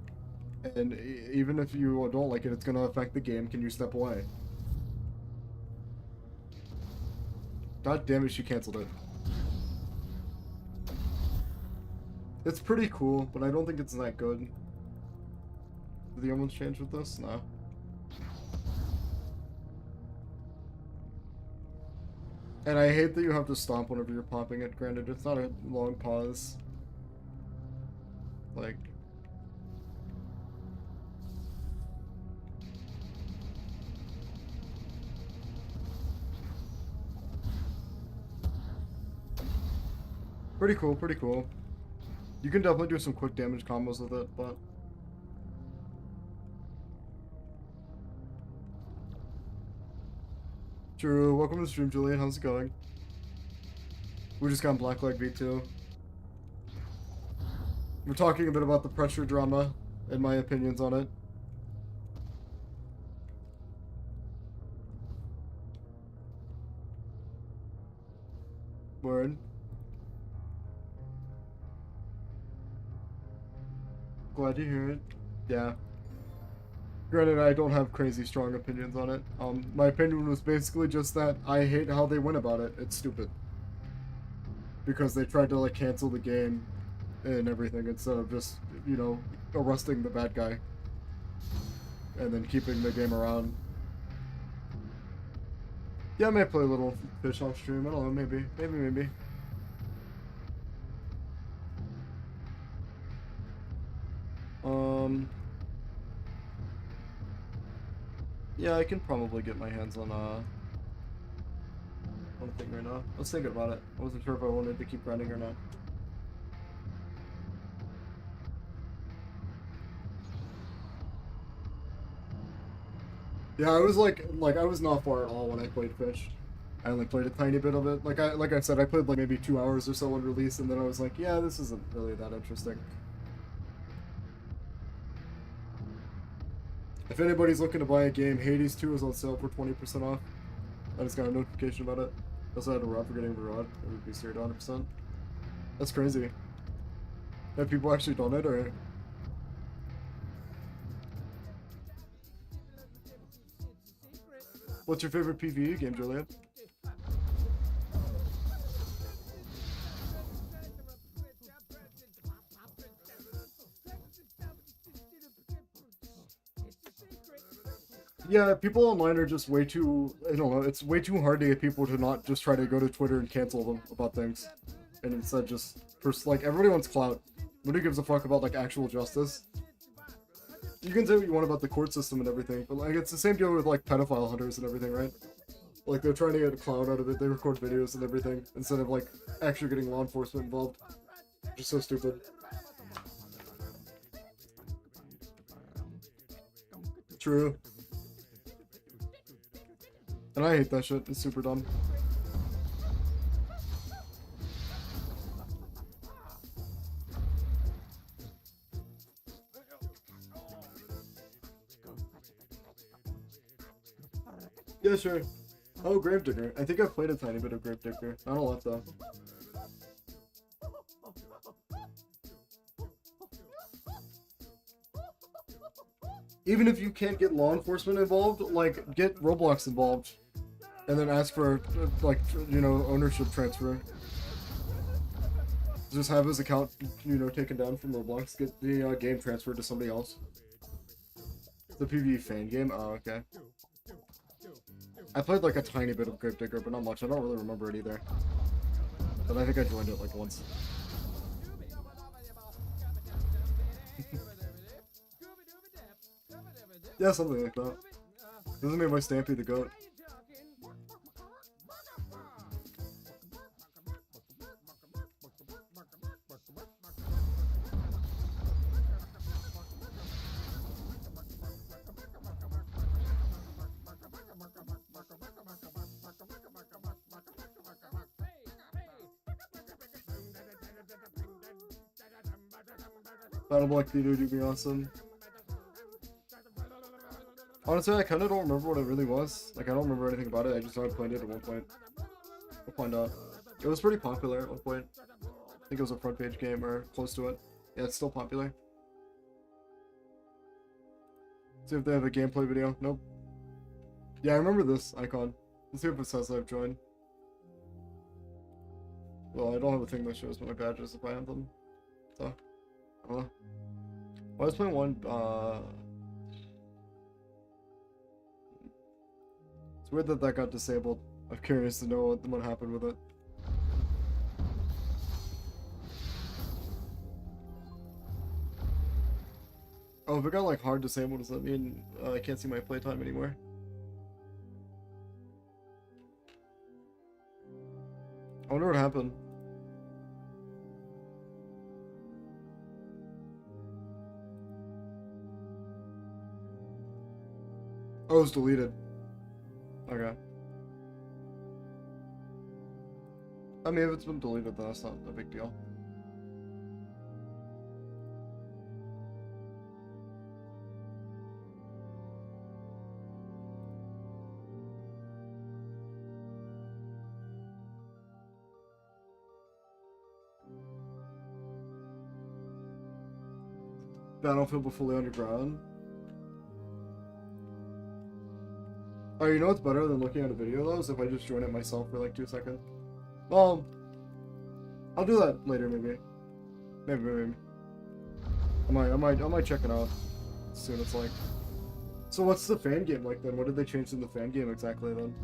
And even if you don't like it, it's going to affect the game. Can you step away? God damn it, she canceled it. It's pretty cool, but I don't think it's that good. Did the elements change with this? No. And I hate that you have to stomp whenever you're popping it. Granted, it's not a long pause. Like... Pretty cool, pretty cool. You can definitely do some quick damage combos with it, but... True, welcome to the stream, Julian. How's it going? We just got Blackleg V2. We're talking a bit about the pressure drama and my opinions on it. Word. Glad to hear it. Yeah. Granted, I don't have crazy strong opinions on it. My opinion was basically just that I hate how they went about it. It's stupid. Because they tried to, like, cancel the game and everything instead of just, you know, arresting the bad guy. And then keeping the game around. Yeah, I might play a little fish off stream. I don't know, maybe. Maybe. Yeah, I can probably get my hands on one thing right now. I was thinking about it. I wasn't sure if I wanted to keep running or not. Yeah, I was like I was not far at all when I played Fish. I only played a tiny bit of it. Like I said, I played like maybe 2 hours or so on release, and then I was like, yeah, this isn't really that interesting. If anybody's looking to buy a game, Hades 2 is on sale for 20% off. I just got a notification about it. I also had a rod for getting the rod. It would be straight 100%. That's crazy. Have people actually done it, or? What's your favorite PvE game, Julian? Yeah, people online are just way too, I don't know, it's way too hard to get people to not just try to go to Twitter and cancel them about things. And instead just, like, everybody wants clout. Nobody gives a fuck about, like, actual justice. You can say what you want about the court system and everything, but, like, it's the same deal with, like, pedophile hunters and everything, right? Like, they're trying to get a clout out of it, they record videos and everything, instead of, like, actually getting law enforcement involved. Just so stupid. True. And I hate that shit. It's super dumb. Yeah, sure. Oh, Gravedigger. I think I've played a tiny bit of Gravedigger. Not a lot, though. Even if you can't get law enforcement involved, like, get Roblox involved. And then ask for, like, you know, ownership transfer. Just have his account, you know, taken down from Roblox. Get the game transferred to somebody else. The PvE fan game? Oh, okay. I played, like, a tiny bit of Gravedigger, but not much. I don't really remember it either. But I think I joined it, like, once. Yeah, something like that. Doesn't make my Stampy the goat. Battle Block Theater would be awesome. Honestly, I kind of don't remember what it really was. Like, I don't remember anything about it. I just know I played it at one point. We'll find out. It was pretty popular at one point. I think it was a front page game or close to it. Yeah, it's still popular. See if they have a gameplay video. Nope. Yeah, I remember this icon. Let's see if it says I've joined. Well, I don't have a thing that shows my badges if I have them. So, I don't know. Well, I was playing one, it's weird that that got disabled. I'm curious to know what happened with it. Oh, if it got like hard disabled, does that mean I can't see my playtime anymore? I wonder what happened. Oh, it was deleted. Okay. I mean, if it's been deleted, then that's not a big deal. Battlefield but fully underground. Oh, you know what's better than looking at a video though? Is if I just join it myself for like 2 seconds. Well, I'll do that later maybe. Maybe. I might check it out soon. It's like. So what's the fan game like then? What did they change in the fan game exactly then?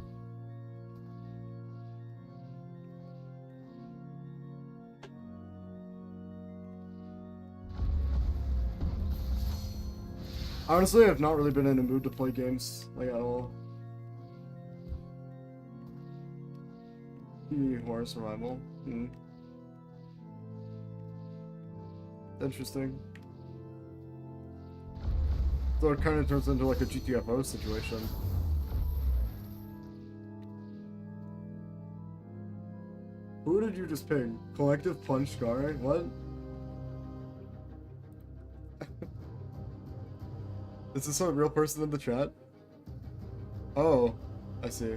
Honestly, I've not really been in a mood to play games like at all. Horror survival. Interesting. So it kind of turns into like a GTFO situation. Who did you just ping? Collective Punch Scar? What? Is this a real person in the chat? Oh, I see.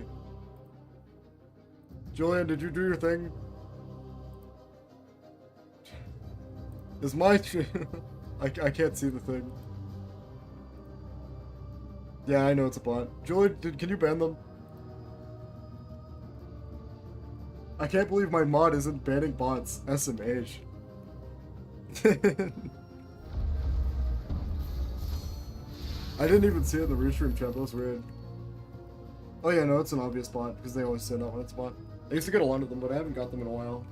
Julian, did you do your thing? Is my I can't see the thing. Yeah, I know it's a bot. Julian, can you ban them? I can't believe my mod isn't banning bots. SMH. I didn't even see it in the restream chat, that was weird. Oh yeah, no, it's an obvious bot, because they always say that when it's bot. I used to get a lot of them, but I haven't got them in a while.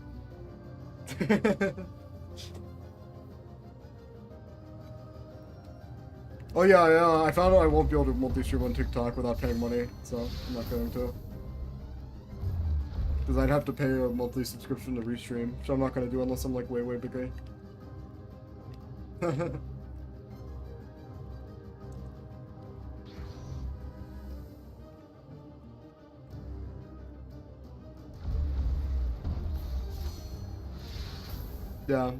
Oh yeah, I found out I won't be able to multi-stream on TikTok without paying money, so I'm not going to. Because I'd have to pay a monthly subscription to restream, which I'm not going to do unless I'm like way bigger. Yeah.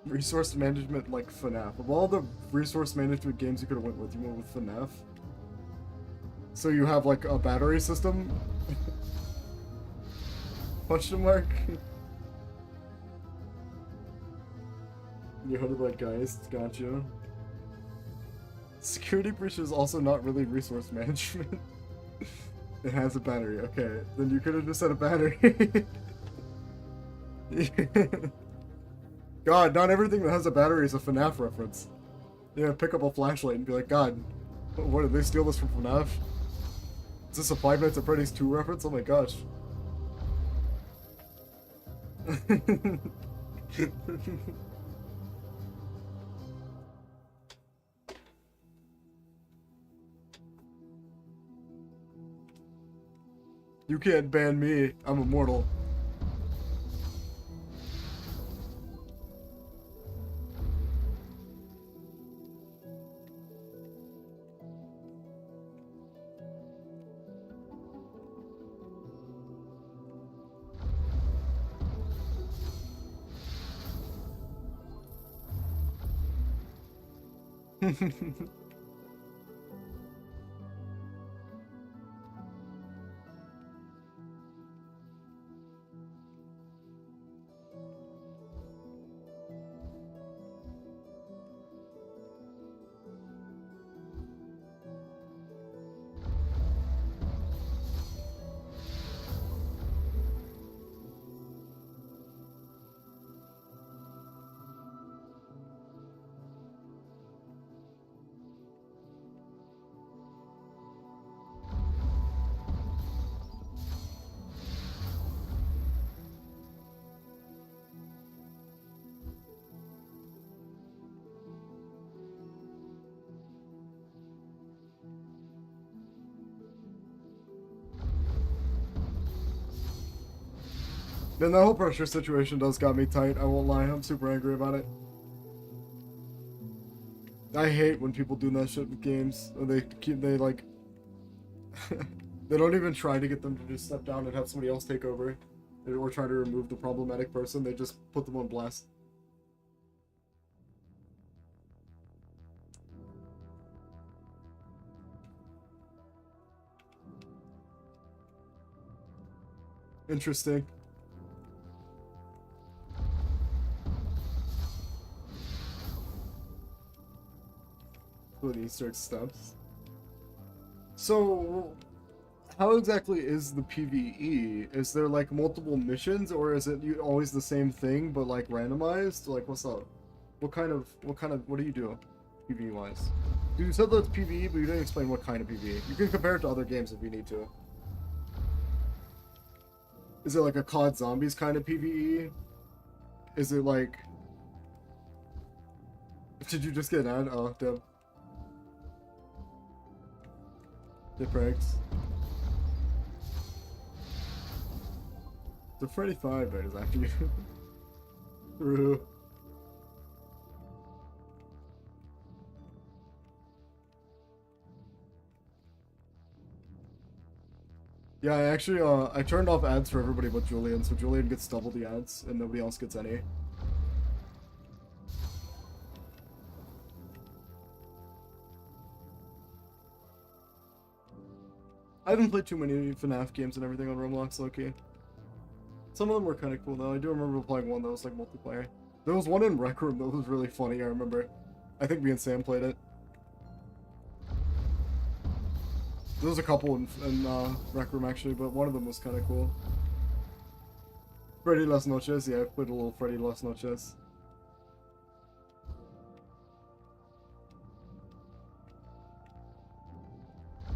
Resource management like FNAF. Of all the resource management games you could have went with, you went with FNAF. So you have like a battery system? Question mark? You heard like guys, gotcha. Security breach is also not really resource management. It has a battery. Okay, then you could have just said a battery. God, not everything that has a battery is a FNAF reference. Yeah, pick up a flashlight and be like, God, what did they steal this from FNAF? Is this a Five Nights at Freddy's 2 reference? Oh my gosh. You can't ban me. I'm immortal. Man, that whole pressure situation does got me tight, I won't lie. I'm super angry about it. I hate when people do that shit with games. They like... they don't even try to get them to just step down and have somebody else take over. Or try to remove the problematic person, they just put them on blast. Interesting. When he starts steps. So, how exactly is the PvE? Is there like multiple missions, or is it always the same thing but like randomized? Like, what's up? What do you do, PvE wise? You said that's PvE, but you didn't explain what kind of PvE. You can compare it to other games if you need to. Is it like a COD Zombies kind of PvE? Is it like... Did you just get an? Oh, damn. Get pranked. The Freddy 5 right is after you. True. Yeah, I actually, I turned off ads for everybody but Julian, so Julian gets double the ads, and nobody else gets any. I haven't played too many FNAF games and everything on Roblox, low-key. Some of them were kind of cool, though. I do remember playing one that was, like, multiplayer. There was one in Rec Room that was really funny, I remember. I think me and Sam played it. There was a couple in Rec Room, actually, but one of them was kind of cool. Freddy Las Noches, yeah, I played a little Freddy Las Noches.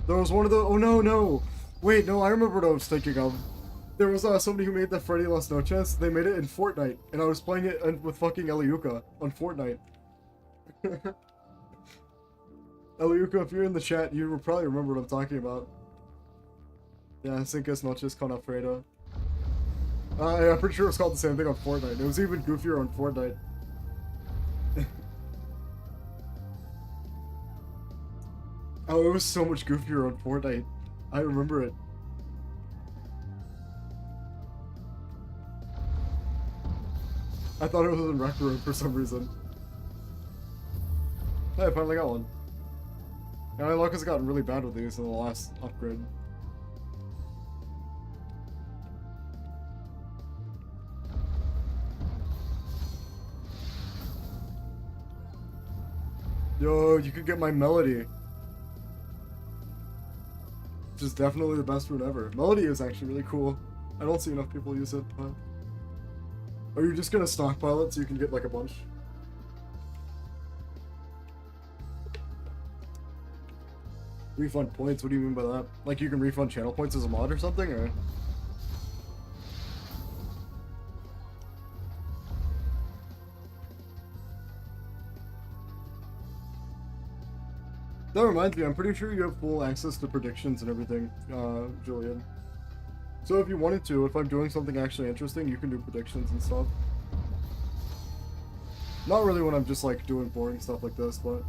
There was one of the... Oh, no! Wait, no, I remember what I was thinking of. There was somebody who made the Freddy Las Noches. They made it in Fortnite, and I was playing it with fucking Eliuka on Fortnite. Eliuka, if you're in the chat, you will probably remember what I'm talking about. Yeah, Cinco's Noches con Alfredo. I'm pretty sure it was called the same thing on Fortnite. It was even goofier on Fortnite. Oh, it was so much goofier on Fortnite. I remember it. I thought it was in Rec Room for some reason. Hey, I finally got one. And my luck has gotten really bad with these in the last upgrade. Yo, you could get my Melody. Which is definitely the best route ever. Melody is actually really cool. I don't see enough people use it, but... Are you just gonna stockpile it so you can get like a bunch? Refund points? What do you mean by that? Like you can refund channel points as a mod or something, or? That reminds me, I'm pretty sure you have full access to predictions and everything, Julian. So if you wanted to, if I'm doing something actually interesting, you can do predictions and stuff. Not really when I'm just like doing boring stuff like this, but...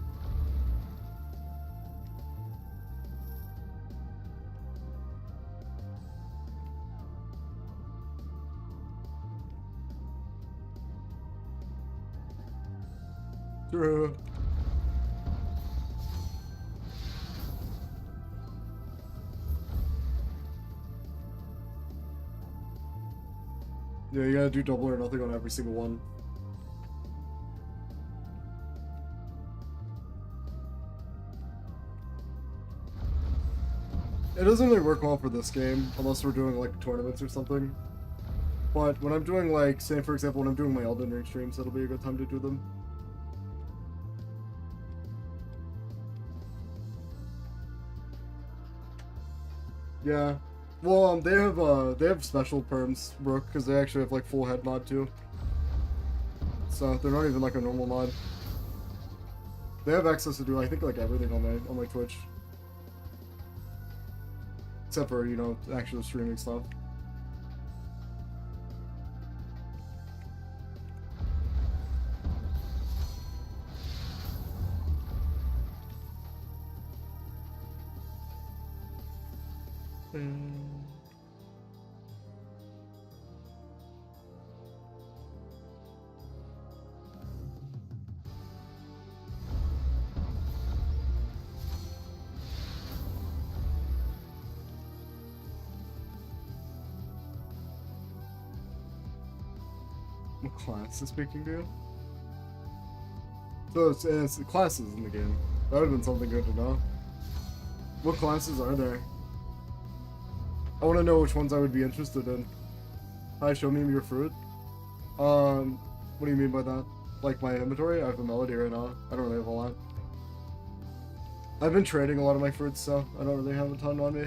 True. Yeah, you gotta do double or nothing on every single one. It doesn't really work well for this game, unless we're doing like tournaments or something. But when I'm doing like, say for example, when I'm doing my Elden Ring streams, that'll be a good time to do them. Yeah. Well, they have special perms, Brooke, because they actually have like full head mod too. So they're not even like a normal mod. They have access to do I think like everything on my Twitch, except for, you know, actual streaming stuff. What class is speaking to you? So it's classes in the game. That would have been something good to know. What classes are there? I want to know which ones I would be interested in. Hi, show me your fruit. What do you mean by that? Like my inventory? I have a melody right now. I don't really have a lot. I've been trading a lot of my fruits, so I don't really have a ton on me.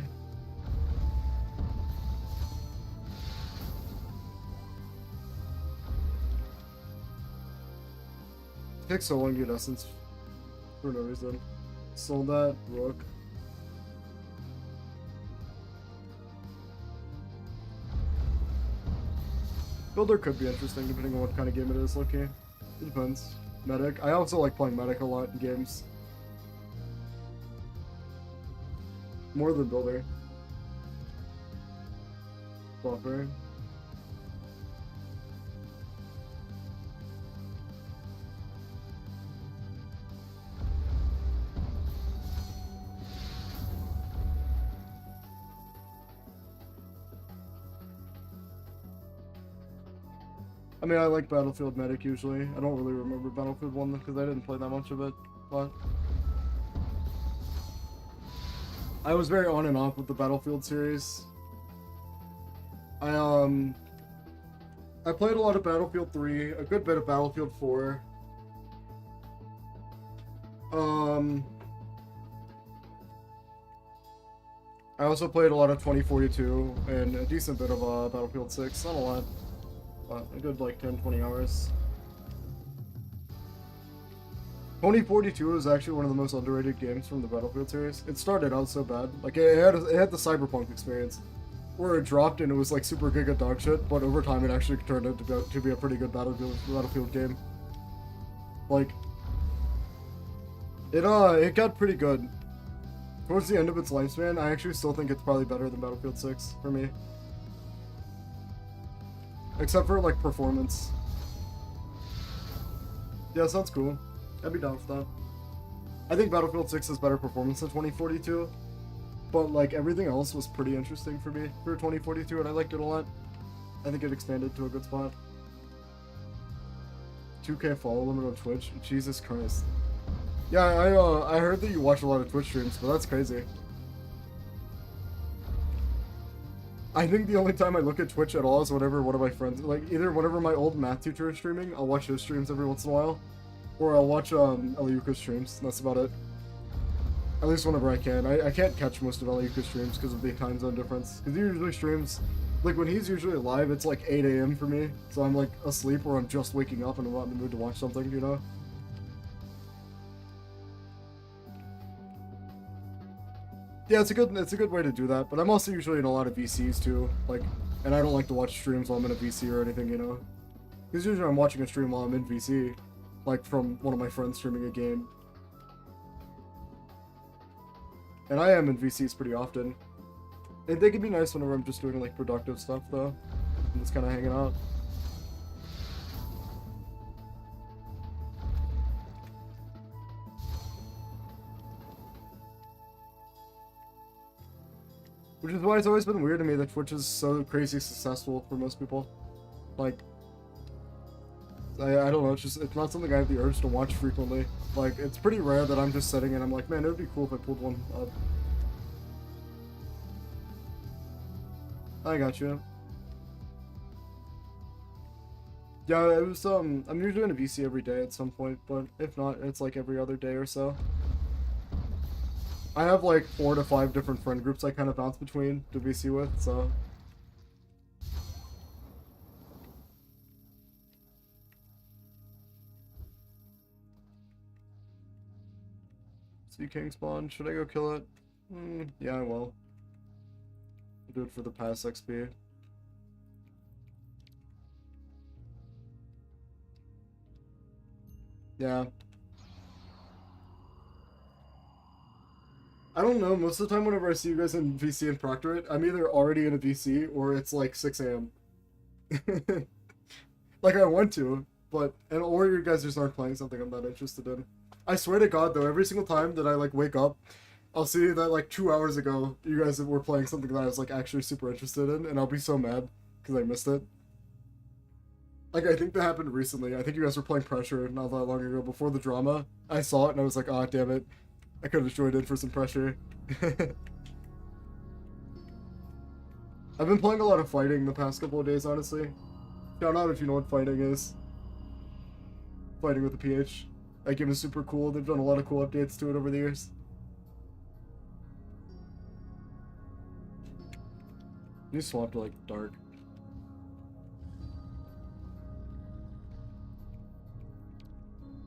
It takes so long to get essence for no reason. Sold that, rook. Builder could be interesting depending on what kind of game it is, okay? It depends. Medic. I also like playing Medic a lot in games. More than Builder. Buffer. I mean, I like Battlefield Medic usually. I don't really remember Battlefield 1 because I didn't play that much of it, but I was very on and off with the Battlefield series. I played a lot of Battlefield 3, a good bit of Battlefield 4. I also played a lot of 2042 and a decent bit of Battlefield 6, not a lot. A good like 10-20 hours. 2042 is actually one of the most underrated games from the Battlefield series. It started out so bad. Like it had the Cyberpunk experience where it dropped and it was like super giga dog shit, but over time it actually turned out to be a pretty good Battlefield game. Like it got pretty good. Towards the end of its lifespan, I actually still think it's probably better than Battlefield 6 for me. Except for, like, performance. Yeah, sounds cool. I'd be down for that. I think Battlefield 6 has better performance than 2042. But, like, everything else was pretty interesting for me for 2042, and I liked it a lot. I think it expanded to a good spot. 2K follow limit on Twitch? Jesus Christ. Yeah, I heard that you watch a lot of Twitch streams, but that's crazy. I think the only time I look at Twitch at all is whenever one of my friends, like either whenever my old math teacher is streaming, I'll watch his streams every once in a while, or I'll watch Eliuka's streams. And that's about it. At least whenever I can. I can't catch most of Eliuka's streams because of the time zone difference. Because he usually streams, like when he's usually live, it's like 8 a.m. for me, so I'm like asleep or I'm just waking up and I'm not in the mood to watch something, you know. Yeah, it's a good way to do that, but I'm also usually in a lot of VCs too, like, and I don't like to watch streams while I'm in a VC or anything, you know? Because usually I'm watching a stream while I'm in VC, like from one of my friends streaming a game. And I am in VCs pretty often. And they can be nice whenever I'm just doing like productive stuff though, and just kind of hanging out. Which is why it's always been weird to me that Twitch is so crazy successful for most people. Like, I don't know, it's not something I have the urge to watch frequently. Like, it's pretty rare that I'm just sitting and I'm like, man, it would be cool if I pulled one up. I got you. Yeah, it was, I'm usually in a VC every day at some point, but if not, it's like every other day or so. I have like 4 to 5 different friend groups I kind of bounce between to VC with, so. Sea King spawn, should I go kill it? Yeah, I will. I'll do it for the pass XP. Yeah. I don't know. Most of the time, whenever I see you guys in VC and Proctorate, I'm either already in a VC or it's like 6 a.m. Like I want to, but or you guys just aren't playing something I'm not interested in. I swear to God, though, every single time that I like wake up, I'll see that like 2 hours ago you guys were playing something that I was like actually super interested in, and I'll be so mad because I missed it. Like I think that happened recently. I think you guys were playing Pressure not that long ago before the drama. I saw it and I was like, ah, damn it, I could have joined in for some Pressure. I've been playing a lot of fighting the past couple of days, honestly. Shout out if you know what fighting is. Fighting with a PH. That game is super cool. They've done a lot of cool updates to it over the years. You swap to like dark.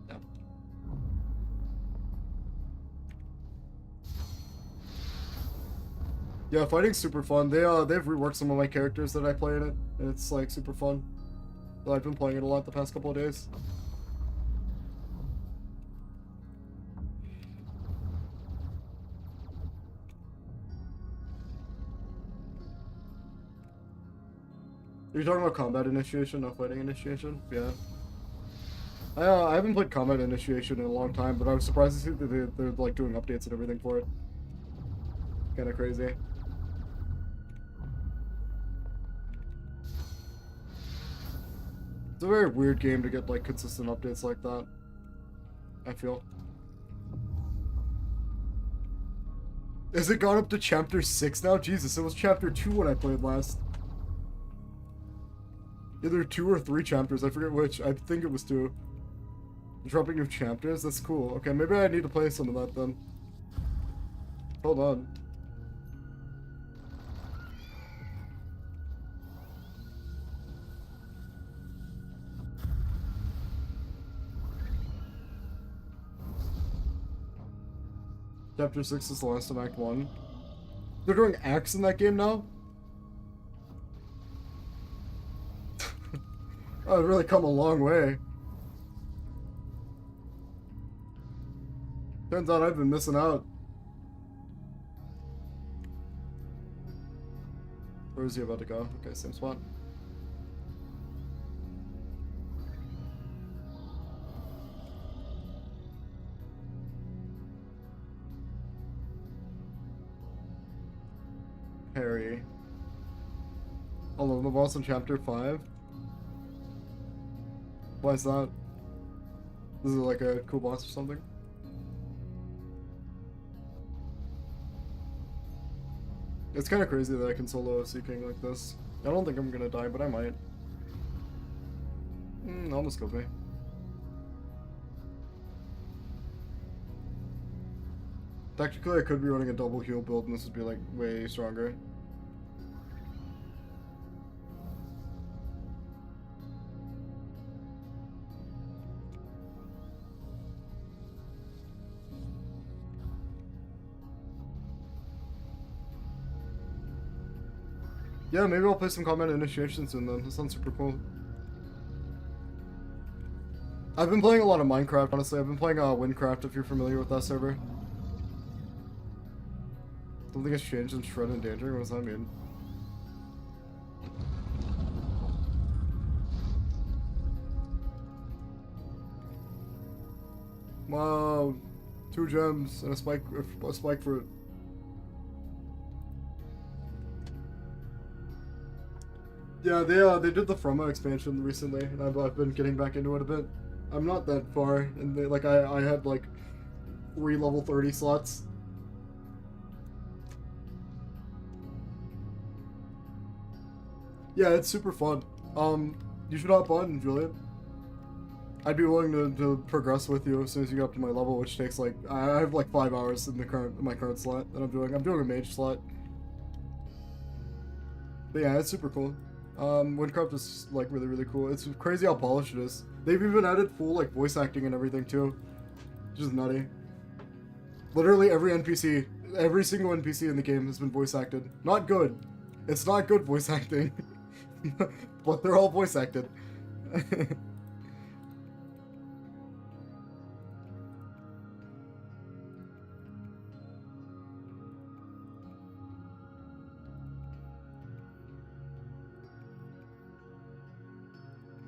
Yeah. Yeah, fighting's super fun. They've reworked some of my characters that I play in it, and it's like super fun. But I've been playing it a lot the past couple of days. You're talking about combat initiation, not fighting initiation? Yeah. I haven't played combat initiation in a long time, but I was surprised to see that they're like doing updates and everything for it. Kind of crazy. It's a very weird game to get like consistent updates like that, I feel. Is it gone up to chapter 6 now? Jesus, it was chapter 2 when I played last. Either 2 or 3 chapters, I forget which. I think it was 2. Dropping new chapters? That's cool. Okay, maybe I need to play some of that then. Hold on. Chapter 6 is the last of Act 1. They're doing acts in that game now? Oh, I've really come a long way. Turns out I've been missing out. Where is he about to go? Okay, same spot. Harry. Hold on, the boss in chapter 5? Why is that? Is it like a cool boss or something? It's kind of crazy that I can solo a Sea King like this. I don't think I'm gonna die, but I might. Almost killed me. Technically, I could be running a double heal build, and this would be like way stronger. Yeah, maybe I'll play some combat initiation soon then. That sounds super cool. I've been playing a lot of Minecraft, honestly. I've been playing Windcraft, if you're familiar with that server. Something has changed in Shred and Danger? What does that mean? Wow, 2 gems and a spike fruit. Yeah, they did the Froma expansion recently, and I've been getting back into it a bit. I'm not that far, and I had like 3 level 30 slots. Yeah, it's super fun. You should hop on, Julian. I'd be willing to progress with you as soon as you get up to my level, which takes like I have like 5 hours in my current slot that I'm doing. I'm doing a mage slot. But yeah, it's super cool. Windcraft is like really, really cool. It's crazy how polished it is. They've even added full like voice acting and everything too. Which is nutty. Literally every NPC, every single NPC in the game has been voice acted. Not good. It's not good voice acting. But they're all voice acted.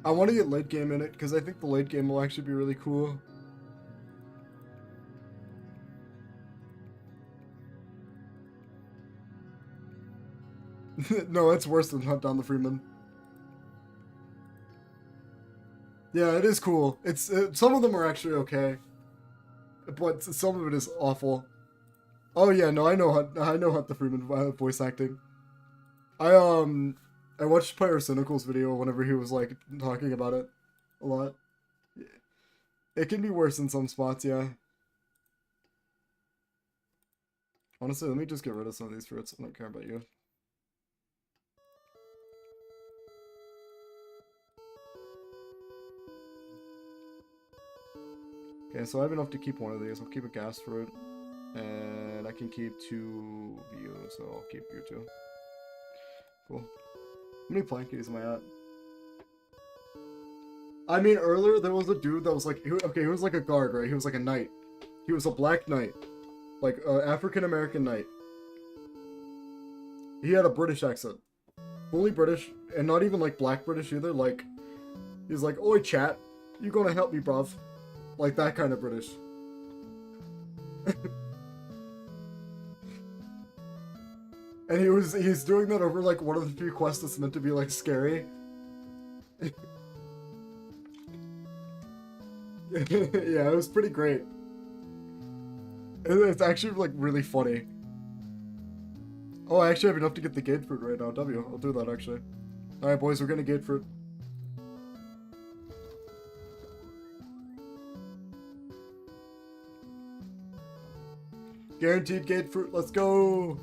I want to get late game in it because I think the late game will actually be really cool. No, it's worse than Hunt Down the Freeman. Yeah, it is cool. It's some of them are actually okay, but some of it is awful. Oh yeah, no, I know Hunt the Freeman voice acting. I watched Player Cynical's video whenever he was like talking about it a lot. It can be worse in some spots, yeah. Honestly, let me just get rid of some of these fruits. I don't care about you. Okay, so I have enough to keep one of these. I'll keep a gas fruit. And I can keep 2 of you, so I'll keep you 2. Cool. How many plankies am I at? I mean, earlier there was a dude that was like, he was like a guard, right? He was like a knight. He was a black knight. Like, African-American knight. He had a British accent. Fully British, and not even like black British either. Like, he's like, "Oi, chat, you gonna help me, bruv?" Like that kind of British. And he's doing that over like one of the few quests that's meant to be like scary. Yeah, it was pretty great. It's actually like really funny. Oh, I actually have enough to get the gate fruit right now. I'll do that actually. Alright boys, we're gonna gate fruit. Guaranteed gate fruit, let's go!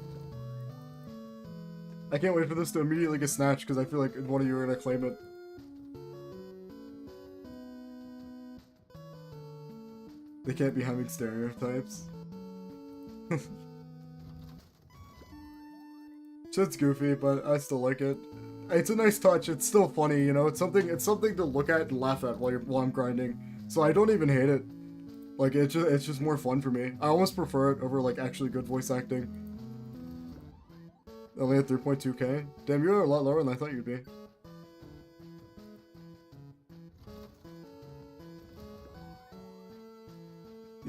I can't wait for this to immediately get snatched because I feel like one of you are gonna claim it. They can't be having stereotypes. Shit's goofy, but I still like it. It's a nice touch. It's still funny, you know. It's something to look at and laugh at while I'm grinding. So I don't even hate it. Like it's just more fun for me. I almost prefer it over like actually good voice acting. Only at 3.2k. Damn, you're a lot lower than I thought you'd be.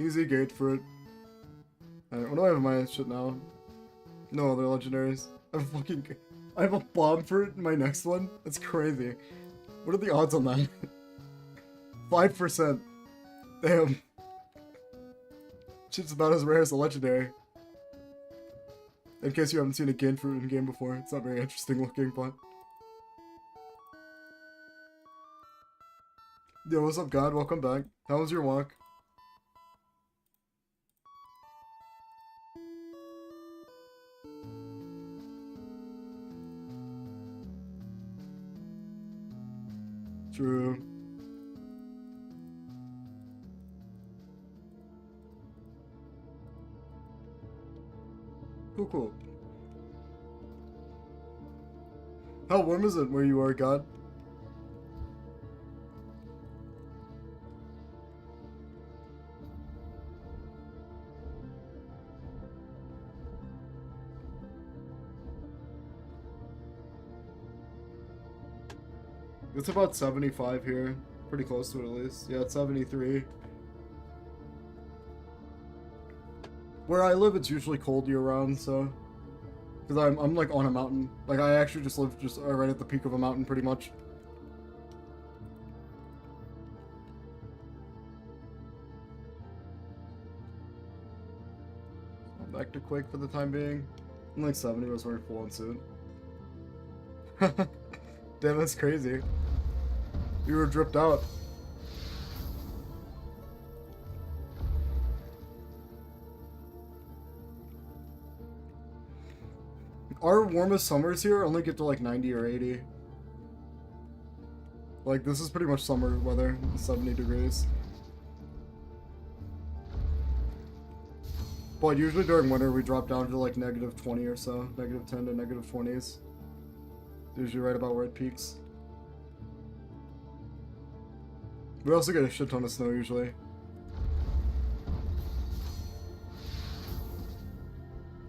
Easy gate fruit. Alright, what do I have in my shit now? No other legendaries. I have a bomb fruit in my next one? That's crazy. What are the odds on that? 5%. Damn. Shit's about as rare as a legendary. In case you haven't seen a gain fruit in game before, it's not very interesting looking, but... Yo, what's up, God? Welcome back. How was your walk? True. Cool. How warm is it where you are, God? It's about 75 here. Pretty close to it at least. Yeah, it's 73. Where I live, it's usually cold year-round, so... Because I'm like on a mountain. Like, I actually just live just right at the peak of a mountain, pretty much. Back to Quake for the time being. I'm like 70, I was wearing full-on suit. Damn, that's crazy. You were dripped out. Our warmest summers here only get to like 90 or 80. Like, this is pretty much summer weather, 70 degrees. But usually during winter we drop down to like negative 20 or so. Negative 10 to negative 20s. Usually right about where it peaks. We also get a shit ton of snow usually.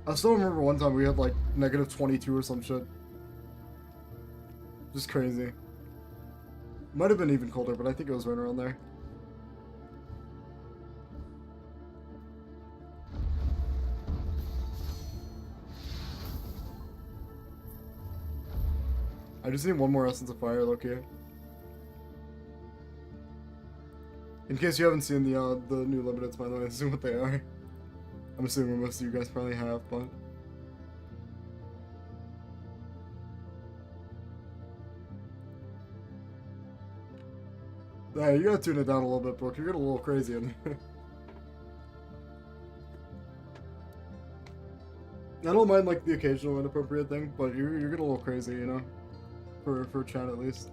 I still remember one time we had like negative 22 or some shit. Just crazy. Might have been even colder, but I think it was right around there. I just need one more Essence of Fire, low-key. In case you haven't seen the new limiteds, by the way, this is what they are. I'm assuming most of you guys probably have, but... Yeah, you gotta tune it down a little bit, Brooke. You're getting a little crazy in there. I don't mind, like, the occasional inappropriate thing, but you're getting a little crazy, you know? For chat, at least.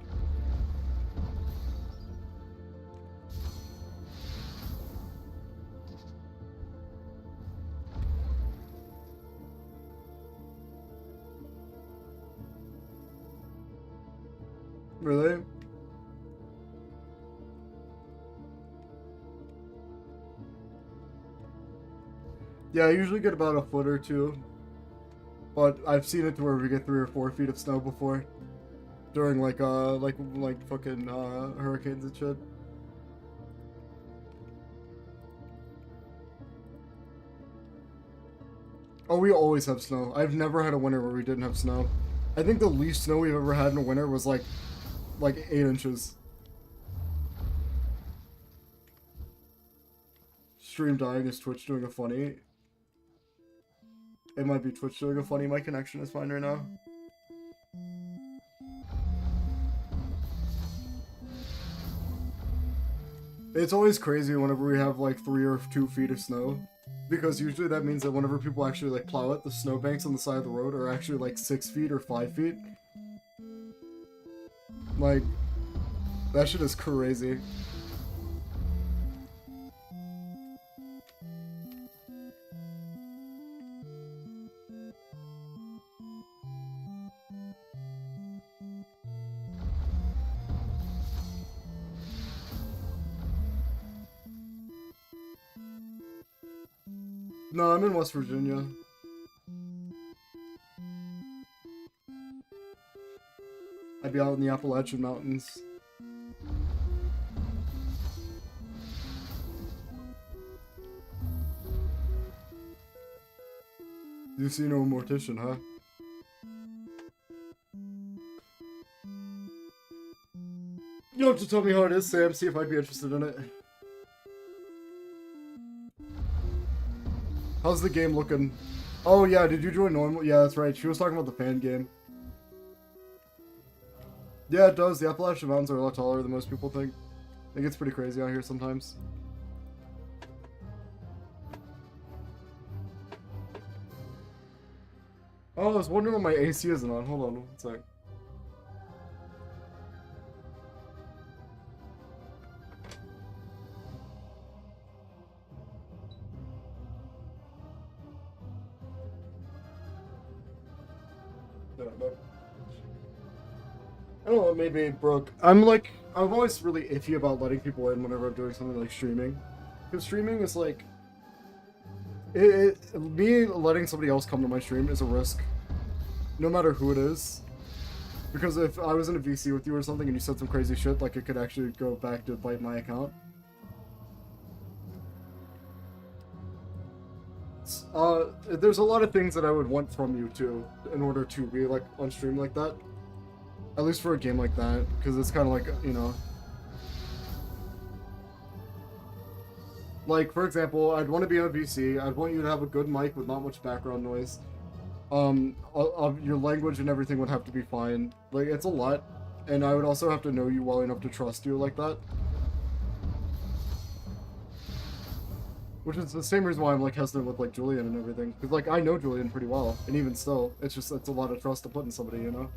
Really? Yeah, I usually get about a foot or two, but I've seen it to where we get 3 or 4 feet of snow before, during like fucking hurricanes and shit. Oh, we always have snow. I've never had a winter where we didn't have snow. I think the least snow we've ever had in a winter was like 8 inches. Stream dying. Is Twitch doing a funny? It might be Twitch doing a funny. My connection is fine right now. It's always crazy whenever we have like 3 or 2 feet of snow, because usually that means that whenever people actually like plow it, the snowbanks on the side of the road are actually like 6 feet or 5 feet. Like, that shit is crazy. No, I'm in West Virginia. I'd be out in the Appalachian Mountains. You see no mortician, huh? You'll have to tell me how it is, Sam, see if I'd be interested in it. How's the game looking? Oh yeah, did you join normal? Yeah, that's right. She was talking about the fan game. Yeah, it does. The Appalachian Mountains are a lot taller than most people think. It gets pretty crazy out here sometimes. Oh, I was wondering why my AC isn't on. Hold on one sec. I don't know, maybe it broke. I'm always really iffy about letting people in whenever I'm doing something like streaming. Because streaming is like... me letting somebody else come to my stream is a risk. No matter who it is. Because if I was in a VC with you or something and you said some crazy shit, like it could actually go back to bite my account. There's a lot of things that I would want from you too, in order to be like on stream like that. At least for a game like that, because it's kind of like, you know... Like, for example, I'd want to be on a VC, I'd want you to have a good mic with not much background noise. Your language and everything would have to be fine. Like, it's a lot, and I would also have to know you well enough to trust you like that. Which is the same reason why I'm, like, hesitant with, like, Julian and everything. Because, like, I know Julian pretty well, and even still, it's a lot of trust to put in somebody, you know?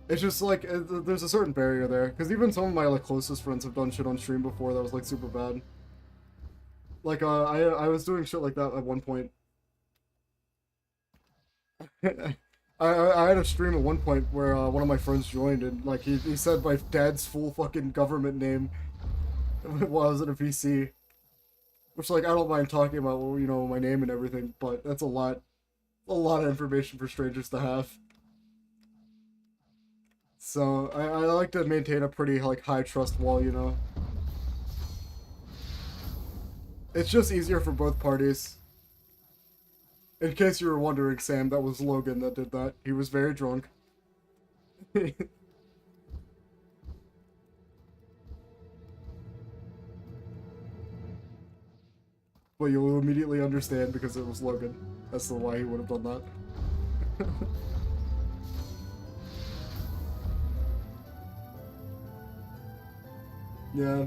It's just like, there's a certain barrier there. Because even some of my like closest friends have done shit on stream before that was like super bad. Like, I was doing shit like that at one point. I had a stream at one point where one of my friends joined and like he said my dad's full fucking government name while I was in a VC. Which like, I don't mind talking about, you know, my name and everything, but that's a lot of information for strangers to have. So I like to maintain a pretty like high trust wall, you know. It's just easier for both parties. In case you were wondering, Sam, that was Logan that did that. He was very drunk. But you will immediately understand because it was Logan. That's the why he would have done that. Yeah.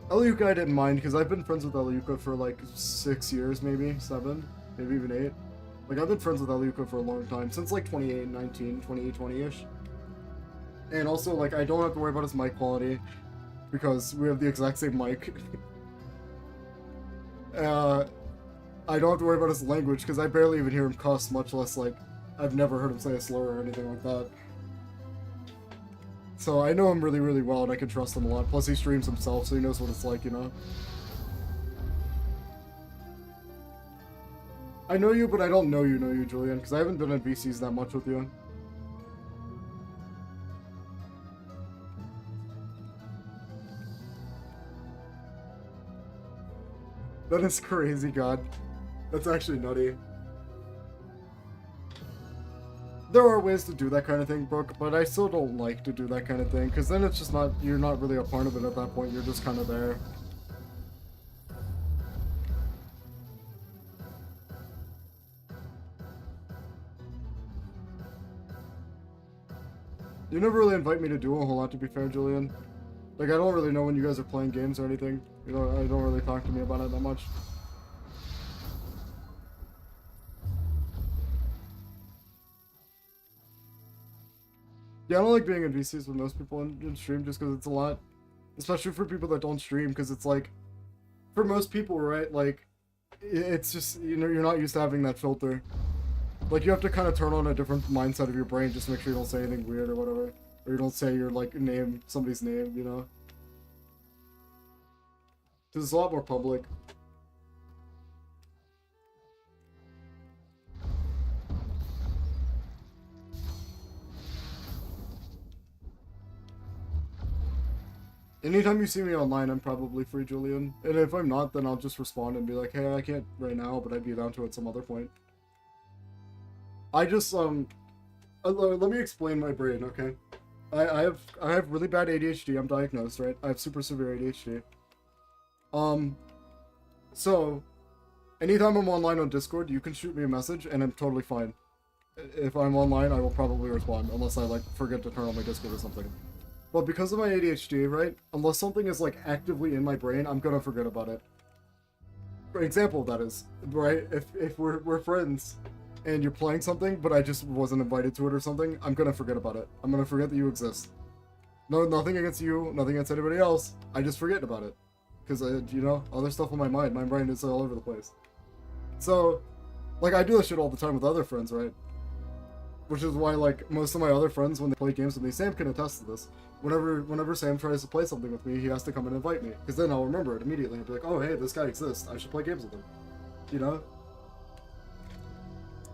Eliuka I didn't mind because I've been friends with Eliuka for like 6 years, maybe 7, maybe even 8. Like I've been friends with Eliuka for a long time, since like 2019, 2020-ish. And also like I don't have to worry about his mic quality because we have the exact same mic. I don't have to worry about his language because I barely even hear him cuss, much less like I've never heard him say a slur or anything like that. So I know him really, really well, and I can trust him a lot. Plus, he streams himself, so he knows what it's like, you know? I know you, but I don't know you, Julian, because I haven't been in VCs that much with you. That is crazy, God. That's actually nutty. There are ways to do that kind of thing, Brooke, but I still don't like to do that kind of thing, because then it's just not, you're not really a part of it at that point, you're just kind of there. You never really invite me to do a whole lot, to be fair, Julian. Like, I don't really know when you guys are playing games or anything. You know, I don't really talk to me about it that much. Yeah, I don't like being in VCs with most people in stream just because it's a lot. Especially for people that don't stream, because it's like, for most people, right, like, it's just, you know, you're not used to having that filter. Like, you have to kind of turn on a different mindset of your brain just to make sure you don't say anything weird or whatever. Or you don't say your, like, name, somebody's name, you know? Because it's a lot more public. Anytime you see me online, I'm probably free, Julian. And if I'm not, then I'll just respond and be like, hey, I can't right now, but I'd be down to it some other point. I just, let me explain my brain, okay? I have really bad ADHD. I'm diagnosed, right? I have super severe ADHD. So, anytime I'm online on Discord, you can shoot me a message, and I'm totally fine. If I'm online, I will probably respond, unless I, like, forget to turn on my Discord or something. But because of my ADHD, right, unless something is, like, actively in my brain, I'm gonna forget about it. For example, that is, right? If we're friends, and you're playing something, but I just wasn't invited to it or something, I'm gonna forget about it. I'm gonna forget that you exist. No, nothing against you, nothing against anybody else. I just forget about it. Because, you know, other stuff on my mind. My brain is all over the place. So, like, I do this shit all the time with other friends, right? Which is why, like, most of my other friends, when they play games with me, Sam can attest to this. Whenever Sam tries to play something with me, he has to come and invite me. Because then I'll remember it immediately and be like, oh, hey, this guy exists. I should play games with him. You know?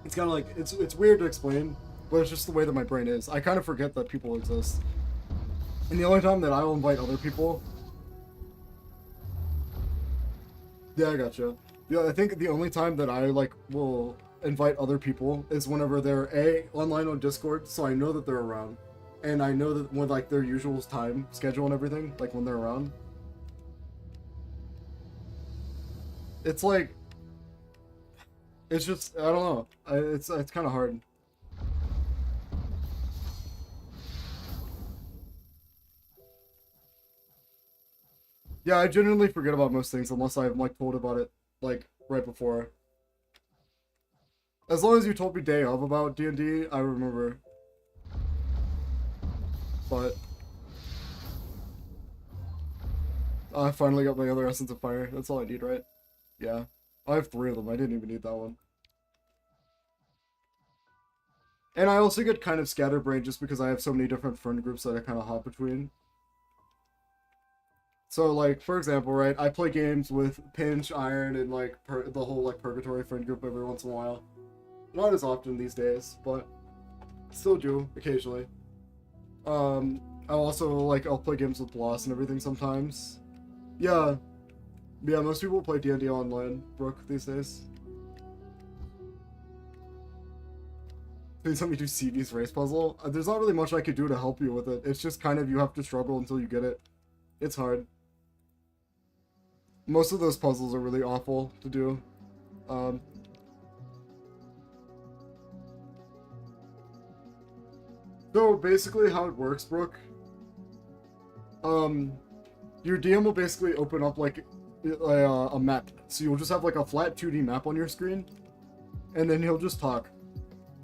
It's kind of like, it's weird to explain, but it's just the way that my brain is. I kind of forget that people exist. And the only time that I will invite other people... Yeah, I gotcha. Yeah, I think the only time that I, like, will invite other people is whenever they're, online on Discord, so I know that they're around. And I know that when, like, their usual time schedule and everything, like, when they're around. It's like... It's just, I don't know. It's kind of hard. Yeah, I genuinely forget about most things unless I'm, like, told about it, like, right before. As long as you told me day of about D&D, I remember. But... I finally got my other Essence of Fire. That's all I need, right? Yeah. I have 3 of them. I didn't even need that one. And I also get kind of scatterbrained just because I have so many different friend groups that I kind of hop between. So, like, for example, right, I play games with Pinch, Iron, and, like, the whole, like, Purgatory friend group every once in a while. Not as often these days, but still do, occasionally. I'll also like I'll play games with Bloss and everything sometimes. Yeah, yeah. Most people play D&D online, Brooke, these days. Please let me do CB's race puzzle. There's not really much I could do to help you with it. It's just kind of you have to struggle until you get it. It's hard. Most of those puzzles are really awful to do. So basically how it works, Brooke, your DM will basically open up like a map. So you'll just have like a flat 2D map on your screen, and then he'll just talk.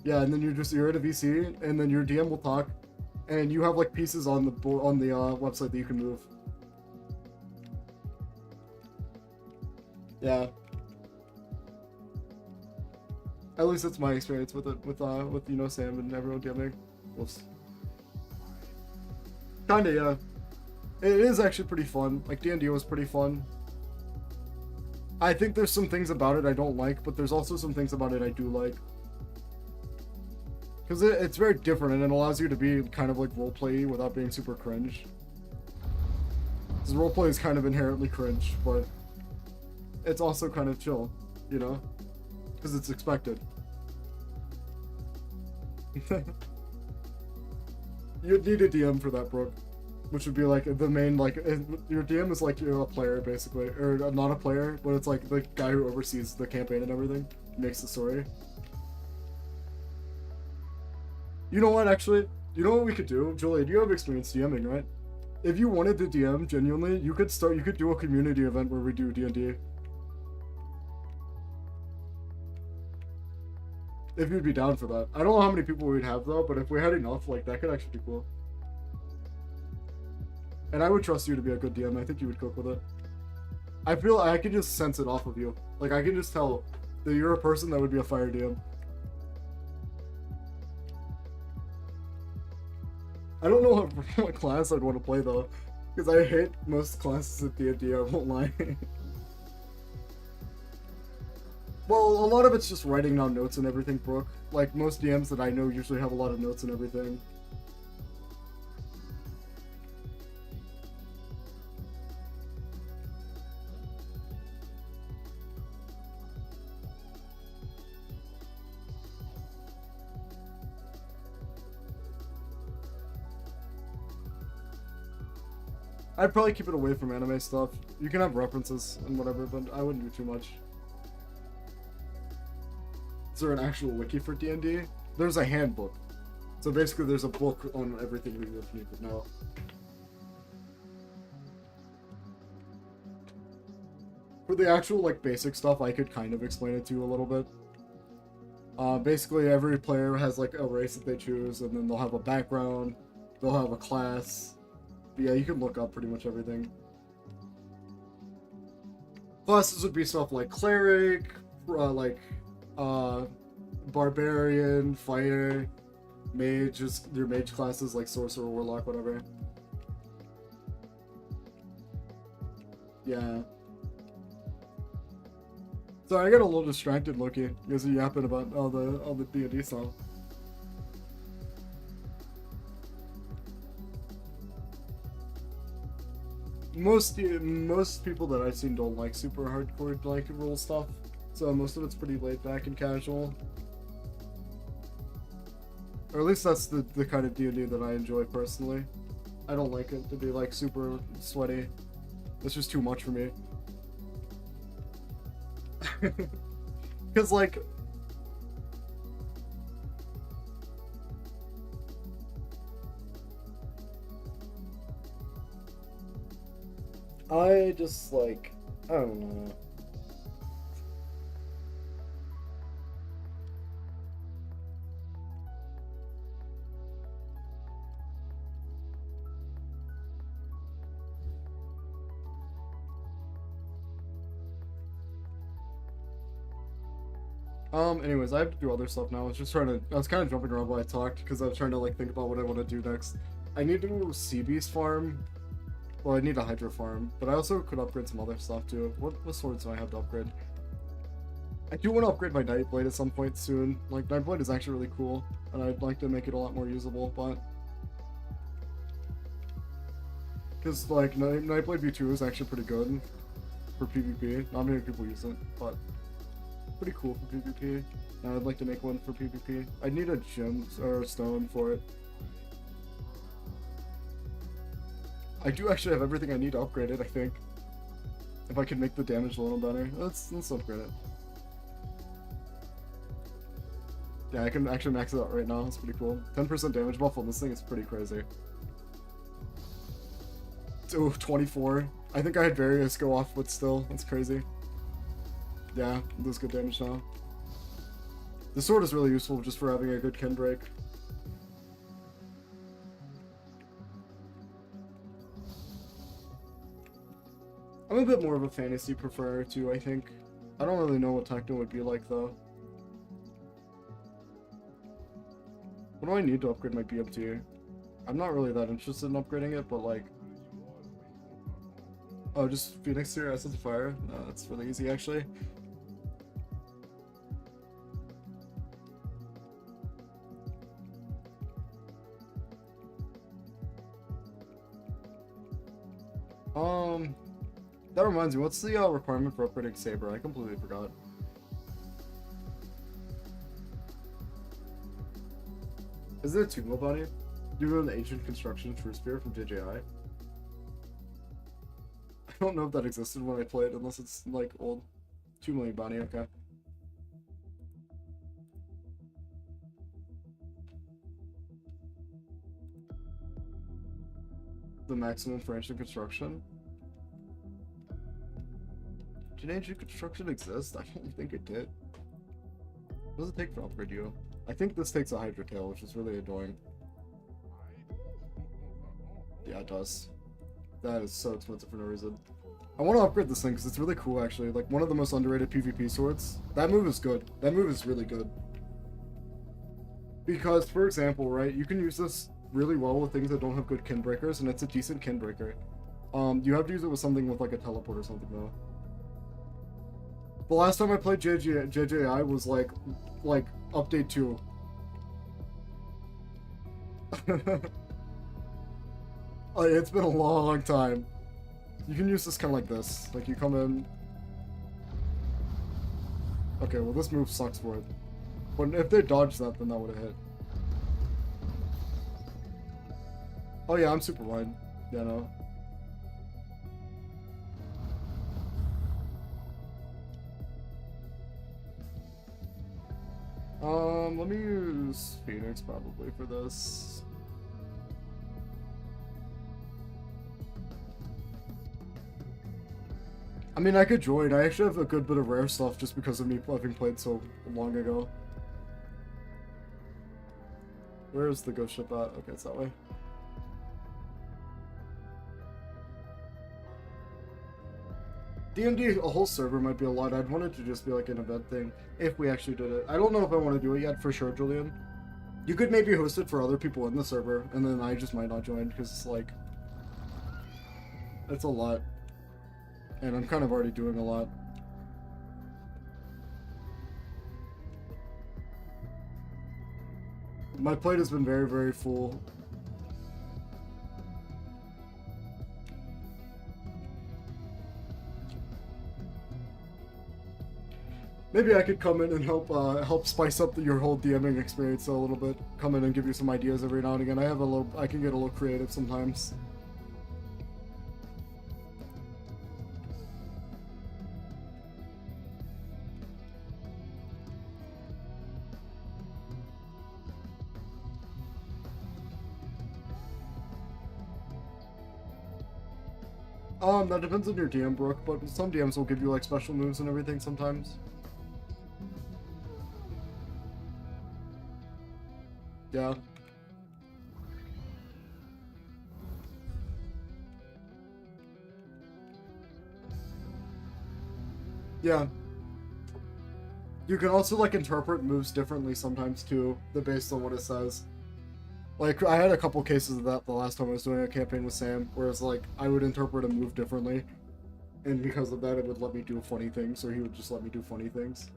Yeah, and then you're at a VC, and then your DM will talk, and you have like pieces on the website that you can move. Yeah. At least that's my experience with it, with you know Sam and everyone DMing. Whoops. Kinda, yeah. It is actually pretty fun. Like D&D was pretty fun. I think there's some things about it I don't like, but there's also some things about it I do like. Because it's very different and it allows you to be kind of like roleplay without being super cringe. Because roleplay is kind of inherently cringe, but it's also kind of chill, you know? Because it's expected. You'd need a DM for that, Brooke. Which would be like the main, like, your DM is like you're a player, basically. Or not a player, but it's like the guy who oversees the campaign and everything. Makes the story. You know what, actually? You know what we could do? Julie, you have experience DMing, right? If you wanted to DM, genuinely, you could do a community event where we do D&D. If you'd be down for that. I don't know how many people we'd have, though, but if we had enough, like, that could actually be cool. And I would trust you to be a good DM. I think you would cope with it. I feel I can just sense it off of you. Like, I can just tell that you're a person that would be a fire DM. I don't know what class I'd want to play, though. Because I hate most classes at D&D, I won't lie. Well, a lot of it's just writing down notes and everything, Brooke. Like, most DMs that I know usually have a lot of notes and everything. I'd probably keep it away from anime stuff. You can have references and whatever, but I wouldn't do too much. Is there an actual wiki for D&D? There's a handbook. So basically there's a book on everything we would need to know. For the actual like basic stuff, I could kind of explain it to you a little bit. Basically every player has like a race that they choose, and then they'll have a background, they'll have a class. But yeah, you can look up pretty much everything. Classes would be stuff like cleric, barbarian, fighter, mage, just your mage classes like sorcerer, warlock, whatever. Yeah. Sorry, I got a little distracted looking because you're yapping about all the D&D stuff. Most people that I've seen don't like super hardcore like rule stuff, so most of it's pretty laid back and casual. Or at least that's the kind of D&D that I enjoy personally. I don't like it to be like super sweaty. It's just too much for me. Because like I just like, I don't know. Anyways, I have to do other stuff now. I was kind of jumping around while I talked because I was trying to like think about what I want to do next. I need to do a sea beast farm. Well, I need a hydro farm, but I also could upgrade some other stuff too. What swords do I have to upgrade? I do want to upgrade my Nightblade at some point soon. Like, Nightblade is actually really cool, and I'd like to make it a lot more usable, but Because, like, Nightblade V2 is actually pretty good for PvP. Not many people use it, but pretty cool for PvP. And I'd like to make one for PvP. I need a gem or a stone for it. I do actually have everything I need to upgrade it, I think. If I could make the damage a little better. Let's upgrade it. Yeah, I can actually max it out right now. It's pretty cool. 10% damage buff on this thing is pretty crazy. Ooh, 24. I think I had various go off, but still, that's crazy. Yeah, it does good damage now. The sword is really useful just for having a good kin break. I'm a bit more of a fantasy preferrer too, I think. I don't really know what Techno would be like though. What do I need to upgrade my BMT? I'm not really that interested in upgrading it, but like... Oh, just Phoenix here, Essence of Fire? No, that's really easy actually. That reminds me, what's the requirement for upgrading Saber? I completely forgot. Is it a Tumo Bunny? Do you know the Ancient Construction True Spear from JJI? I don't know if that existed when I played, unless it's like old. 2 million bounty, okay. The maximum for ancient construction? Did ancient construction exist? I don't think it did. What does it take for upgrade you? I think this takes a Hydra Tail, which is really annoying. Yeah, it does. That is so expensive for no reason. I want to upgrade this thing because it's really cool actually. Like one of the most underrated PvP swords. That move is good. That move is really good. Because, for example, right, you can use this really well with things that don't have good kin breakers, and it's a decent kin breaker. You have to use it with something with like a teleport or something though. The last time I played JJI was like update 2. It's been a long time. You can use this kind of like this. Like you come in. Okay, well this move sucks for it. But if they dodged that, then that would have hit. Oh yeah, I'm super wide. Yeah, no. Let me use Phoenix probably for this. I mean, I could join. I actually have a good bit of rare stuff just because of me having played so long ago. Where is the ghost ship at? Okay, it's that way. D&D, a whole server might be a lot. I'd want it to just be like an event thing, if we actually did it. I don't know if I want to do it yet, for sure, Julian. You could maybe host it for other people in the server, and then I just might not join, because it's like... It's a lot. And I'm kind of already doing a lot. My plate has been very, very full. Maybe I could come in and help spice up your whole DMing experience a little bit. Come in and give you some ideas every now and again. I can get a little creative sometimes. That depends on your DM, Brooke, but some DMs will give you like special moves and everything sometimes. Yeah. Yeah. You can also like interpret moves differently sometimes too, based on what it says. Like, I had a couple cases of that the last time I was doing a campaign with Sam, whereas like, I would interpret a move differently, and because of that it would let me do funny things, or he would just let me do funny things.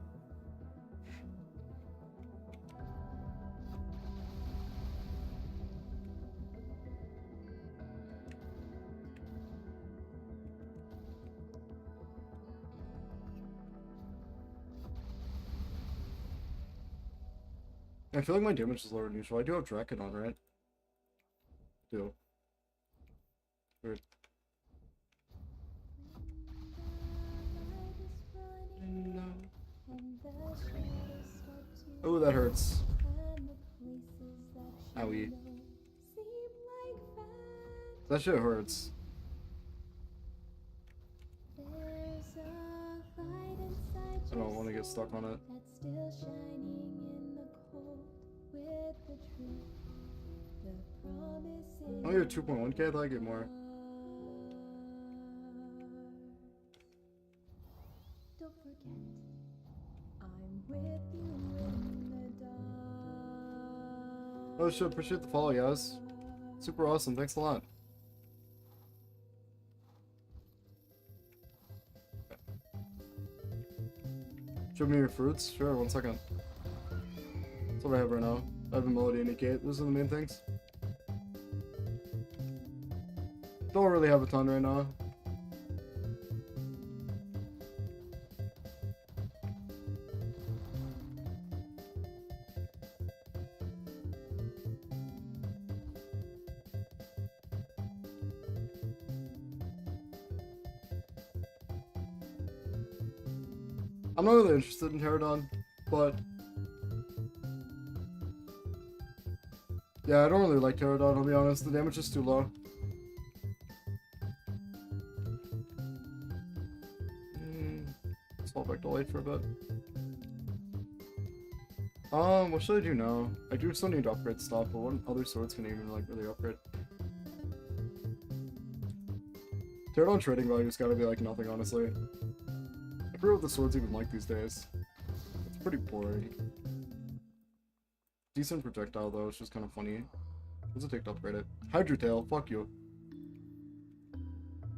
I feel like my damage is lower than usual. I do have Draken on, right? Do. Weird. Oh, that hurts. Owie. That shit hurts. I don't want to get stuck on it. Oh, you're 2.1k? I thought I get more. Don't forget, I'm with you in the dark. Oh shit, appreciate the follow, guys. Super awesome, thanks a lot. Show me your fruits? Sure, 1 second. That's what I have right now. I have a melody indicate. Those are the main things. Don't really have a ton right now. I'm not really interested in Pterodon, but yeah, I don't really like Pterodon, I'll be honest. The damage is too low. Let's fall back to light for a bit. What should I do now? I do still need to upgrade stuff, but what other swords can I even like really upgrade? Pterodon trading value's gotta be like nothing, honestly. I forget what the swords even like these days. It's pretty boring. Decent projectile though, it's just kind of funny. What does it take to upgrade it? Hydra Tail, fuck you.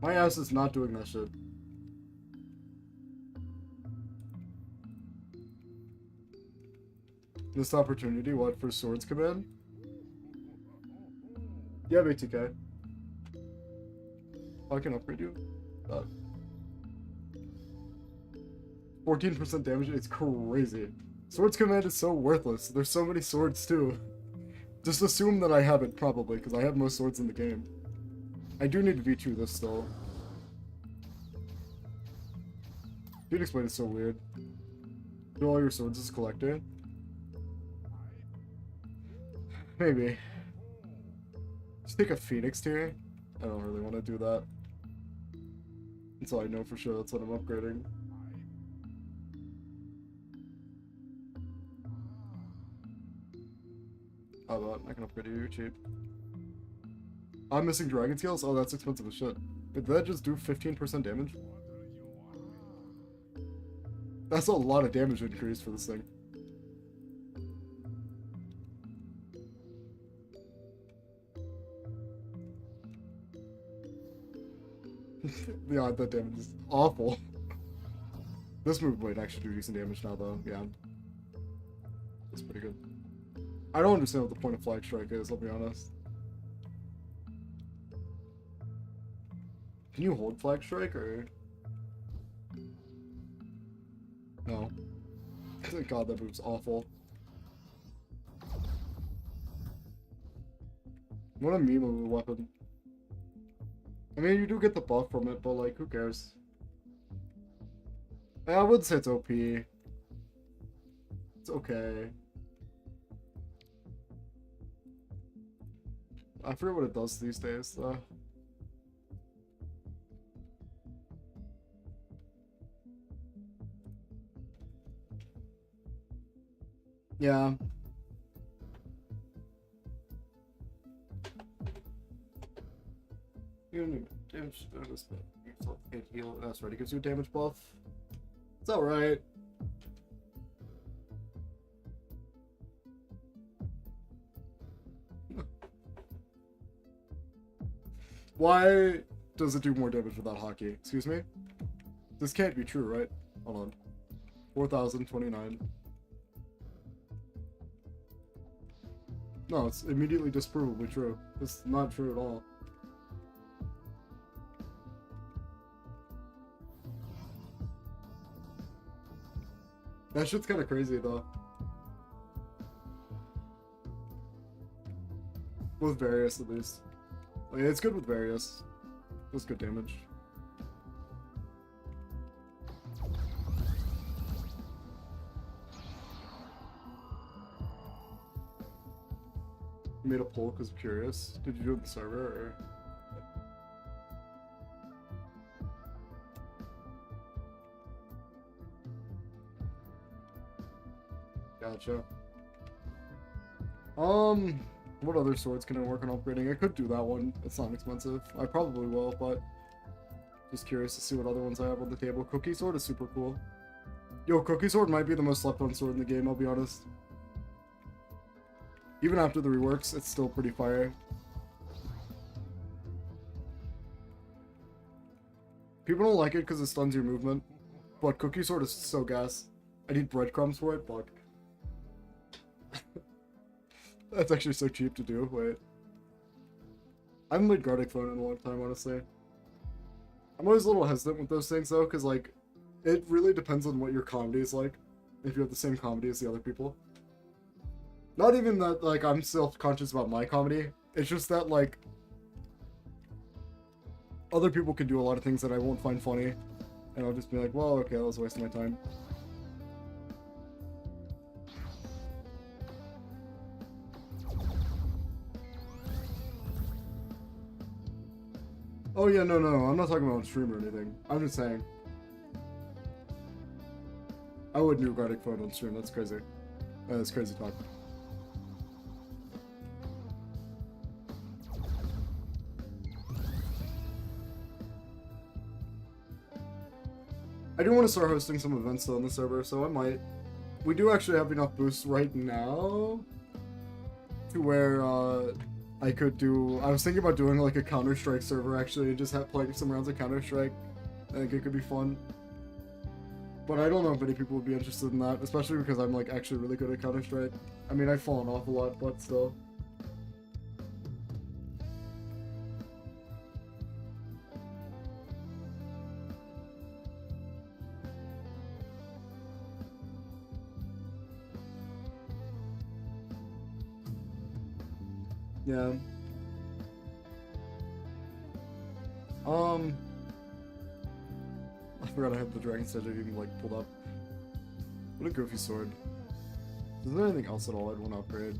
My ass is not doing that shit. Missed opportunity, what, for swords command? Yeah, BTK. I can upgrade you. 14% damage, it's crazy. Swords command is so worthless. There's so many swords too. Just assume that I have it probably, because I have most swords in the game. I do need to V2 this still. Phoenix Blade is so weird. Do all your swords as a collector? Maybe. Just take a Phoenix tier? I don't really want to do that. Until I know for sure that's what I'm upgrading. How about I can upgrade you, you're cheap. I'm missing dragon scales? Oh, that's expensive as shit. Did that just do 15% damage? That's a lot of damage increase for this thing. Yeah, that damage is awful. This move might actually do decent damage now, though. Yeah. That's pretty good. I don't understand what the point of Flag Strike is, I'll be honest. Can you hold Flag Strike, or...? No. God, that move's awful. What a meme of a weapon. I mean, you do get the buff from it, but, like, who cares? I wouldn't say it's OP. It's okay. I forget what it does these days, though. Yeah. You don't need damage bonus, but you still can't heal. That's right, it gives you a damage buff. It's alright. Why does it do more damage without hockey? Excuse me? This can't be true, right? Hold on. 4,029. No, it's immediately disprovably true. It's not true at all. That shit's kind of crazy, though. With various, at least. Like, it's good with various. Does good damage. You made a poll because I'm curious. Did you do it in the server, or...? Gotcha. What other swords can I work on upgrading? I could do that one. It's not expensive. I probably will, but just curious to see what other ones I have on the table. Cookie sword is super cool. Yo, cookie sword might be the most slept on sword in the game, I'll be honest. Even after the reworks, it's still pretty fire. People don't like it because it stuns your movement, but cookie sword is so gas. I need breadcrumbs for it, fuck. That's actually so cheap to do. Wait. I haven't played Gartic Phone in a long time, honestly. I'm always a little hesitant with those things, though, because, like, it really depends on what your comedy is like. If you have the same comedy as the other people. Not even that, like, I'm self-conscious about my comedy. It's just that, like, other people can do a lot of things that I won't find funny. And I'll just be like, well, okay, that was a waste of my time. Oh yeah, no, I'm not talking about on stream or anything. I'm just saying. I wouldn't do Gartic Phone on stream, that's crazy. That's crazy talk. I do want to start hosting some events though on the server, so I might. We do actually have enough boosts right now to where I could do. I was thinking about doing like a Counter-Strike server actually, and just playing some rounds of Counter-Strike. I think it could be fun. But I don't know if many people would be interested in that, especially because I'm like actually really good at Counter-Strike. I mean, I've fallen off a lot, but still. Yeah. I forgot I had the Dragon Stage even like pulled up. What a goofy sword. Is there anything else at all I'd want to upgrade?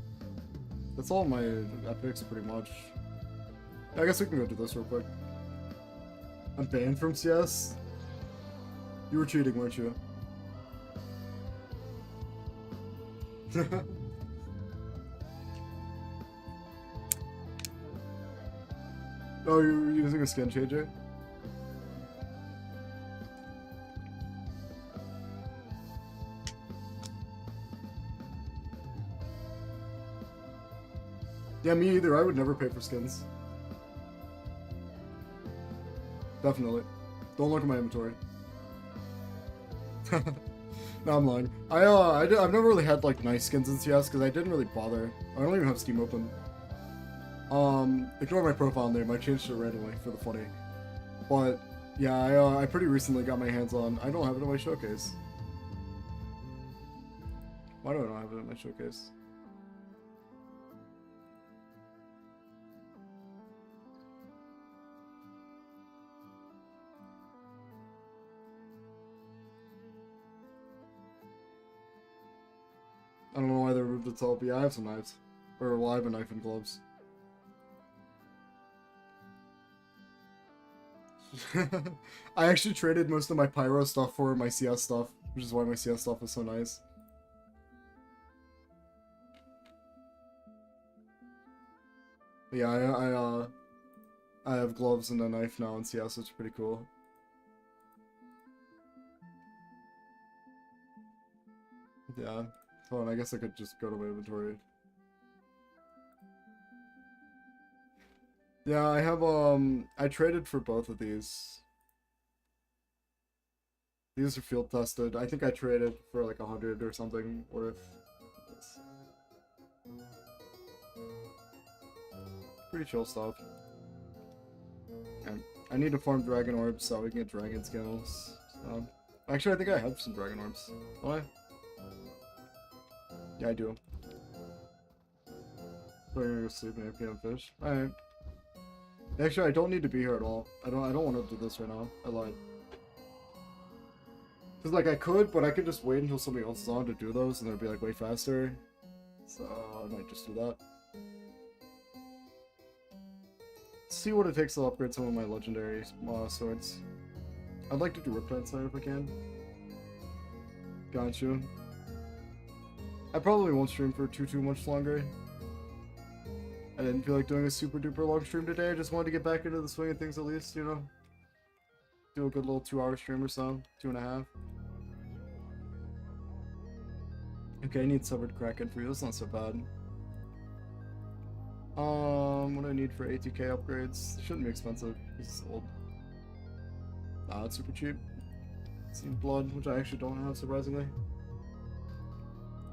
That's all my epics pretty much. Yeah, I guess we can go do this real quick. I'm banned from CS? You were cheating, weren't you? Oh, you were using a skin changer? Yeah, me either. I would never pay for skins. Definitely. Don't look at my inventory. No, I'm lying. I've never really had like nice skins in CS because I didn't really bother. I don't even have Steam open. Ignore my profile name. I changed it randomly for the funny. But yeah, I pretty recently got my hands on. I don't have it in my showcase. Why do I not have it in my showcase? I don't know why they removed it all, but yeah, I have some knives. Or, well, I have a knife and gloves. I actually traded most of my pyro stuff for my CS stuff, which is why my CS stuff is so nice. But yeah, I have gloves and a knife now in CS, which is pretty cool. Yeah. So I guess I could just go to my inventory. Yeah, I have, I traded for both of these. These are field tested. I think I traded for like 100 or something worth. Pretty chill stuff. And I need to farm dragon orbs so we can get dragon skills. Actually, I think I have some dragon orbs. Don't I? Yeah, I do. So I'm gonna go sleep and AFK and fish. Alright. Actually, I don't need to be here at all. I don't want to do this right now. I lied. Cause like I could, but I could just wait until somebody else is on to do those, and it'd be like way faster. So I might just do that. See what it takes to upgrade some of my legendary swords. I'd like to do Riptide Slayer if I can. Got you. I probably won't stream for too much longer. I didn't feel like doing a super duper long stream today. I just wanted to get back into the swing of things at least, you know. Do a good little 2-hour stream or so. 2.5. Okay, I need Severed Kraken for you. That's not so bad. What do I need for ATK upgrades? It shouldn't be expensive. This is old. Nah, it's super cheap. Some blood, which I actually don't have, surprisingly.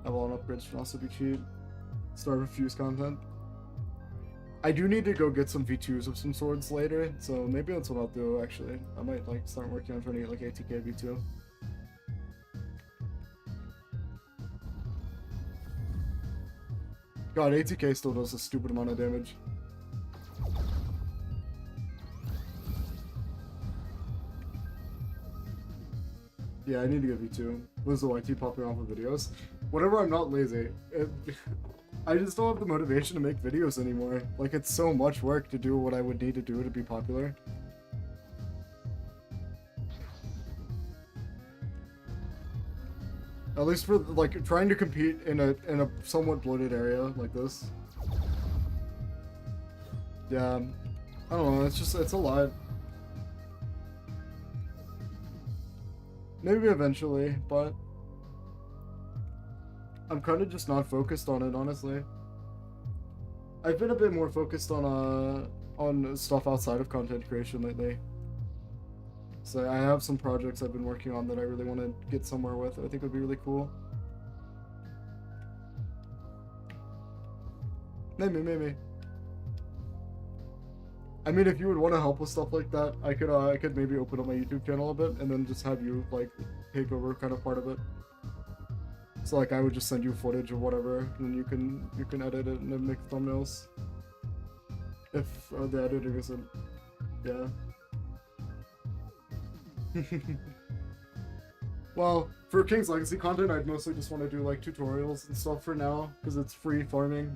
Avalon upgrades should also be cheap. Start with fuse content. I do need to go get some V2s of some swords later, so maybe that's what I'll do, actually. I might, like, start working on trying to get, like, ATK V2. God, ATK still does a stupid amount of damage. Yeah, I need to get V2. Was the YT popping off of videos? Whenever I'm not lazy, I just don't have the motivation to make videos anymore. Like, it's so much work to do what I would need to do to be popular. At least for, like, trying to compete in a somewhat bloated area like this. Yeah, I don't know, it's a lot. Maybe eventually, but I'm kind of just not focused on it, honestly. I've been a bit more focused on stuff outside of content creation lately. So I have some projects I've been working on that I really want to get somewhere with. I think would be really cool. Maybe. I mean, if you would want to help with stuff like that, I could maybe open up my YouTube channel a bit and then just have you like take over kind of part of it. So like I would just send you footage or whatever, and you can edit it and then make thumbnails. If the editing isn't, yeah. Well, for King's Legacy content, I'd mostly just want to do like tutorials and stuff for now, because it's free farming.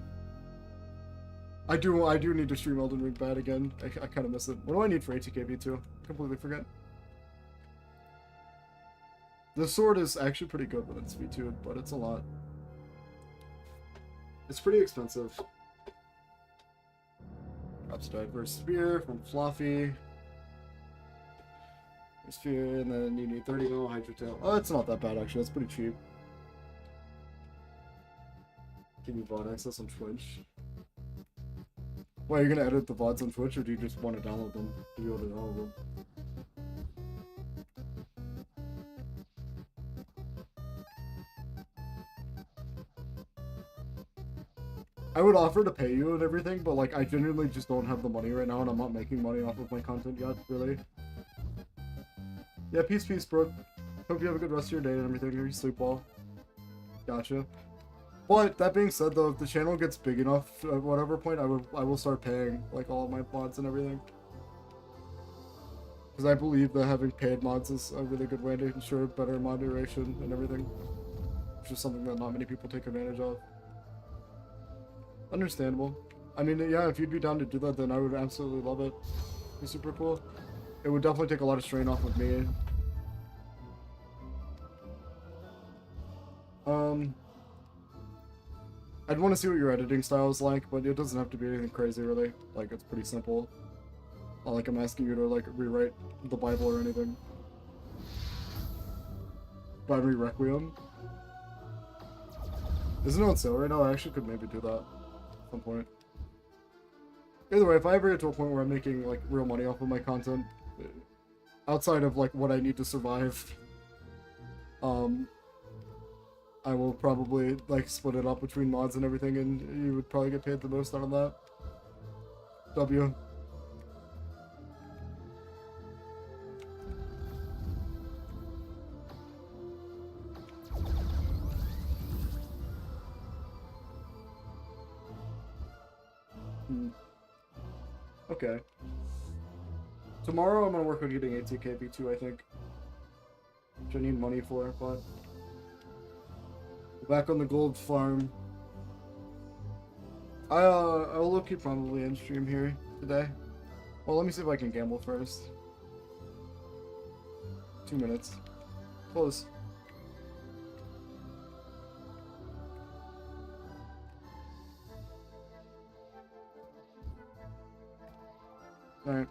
I do need to stream Elden Ring bad again. I kind of miss it. What do I need for ATKV too? I completely forget. The sword is actually pretty good when it's V2'd, but it's a lot. It's pretty expensive. Drops Diverse Spear from Fluffy. Sphere, and then you need 30 mil Hydra Tail. Oh, it's not that bad actually. It's pretty cheap. Give me VOD access on Twitch. Why, you're gonna edit the VODs on Twitch, or do you just want to download them to be able to download them? I would offer to pay you and everything, but like I genuinely just don't have the money right now, and I'm not making money off of my content yet, really. Yeah, peace, bro. Hope you have a good rest of your day and everything. You sleep well. Gotcha. But that being said, though, if the channel gets big enough at whatever point, I will start paying like all of my mods and everything. Because I believe that having paid mods is a really good way to ensure better moderation and everything, which is something that not many people take advantage of. Understandable. I mean, yeah, if you'd be down to do that, then I would absolutely love it. It'd be super cool. It would definitely take a lot of strain off of me. I'd want to see what your editing style is like, but it doesn't have to be anything crazy, really. Like, it's pretty simple. Not like I'm asking you to, like, rewrite the Bible or anything. Bible Requiem. Isn't it on sale right now? I actually could maybe do that at some point. Either way, if I ever get to a point where I'm making, like, real money off of my content, outside of, like, what I need to survive, I will probably, like, split it up between mods and everything, and you would probably get paid the most out of that. W. Okay. Tomorrow I'm gonna work on getting ATKB2, I think. Which I need money for, but... Back on the gold farm. I'll look at probably end stream here today. Well, let me see if I can gamble first. 2 minutes. Close. Alright.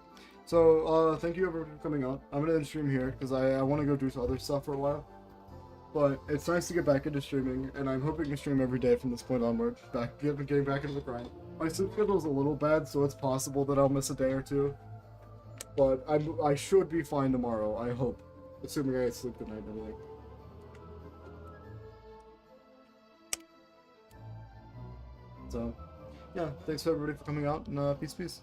So, thank you everyone for coming on. I'm gonna end stream here, because I want to go do some other stuff for a while. But it's nice to get back into streaming, and I'm hoping to stream every day from this point onward. Getting back into the grind. My sleep schedule is a little bad, so it's possible that I'll miss a day or two. But I should be fine tomorrow, I hope. Assuming I sleep good night and everything. So, yeah, thanks everybody for coming out, and peace.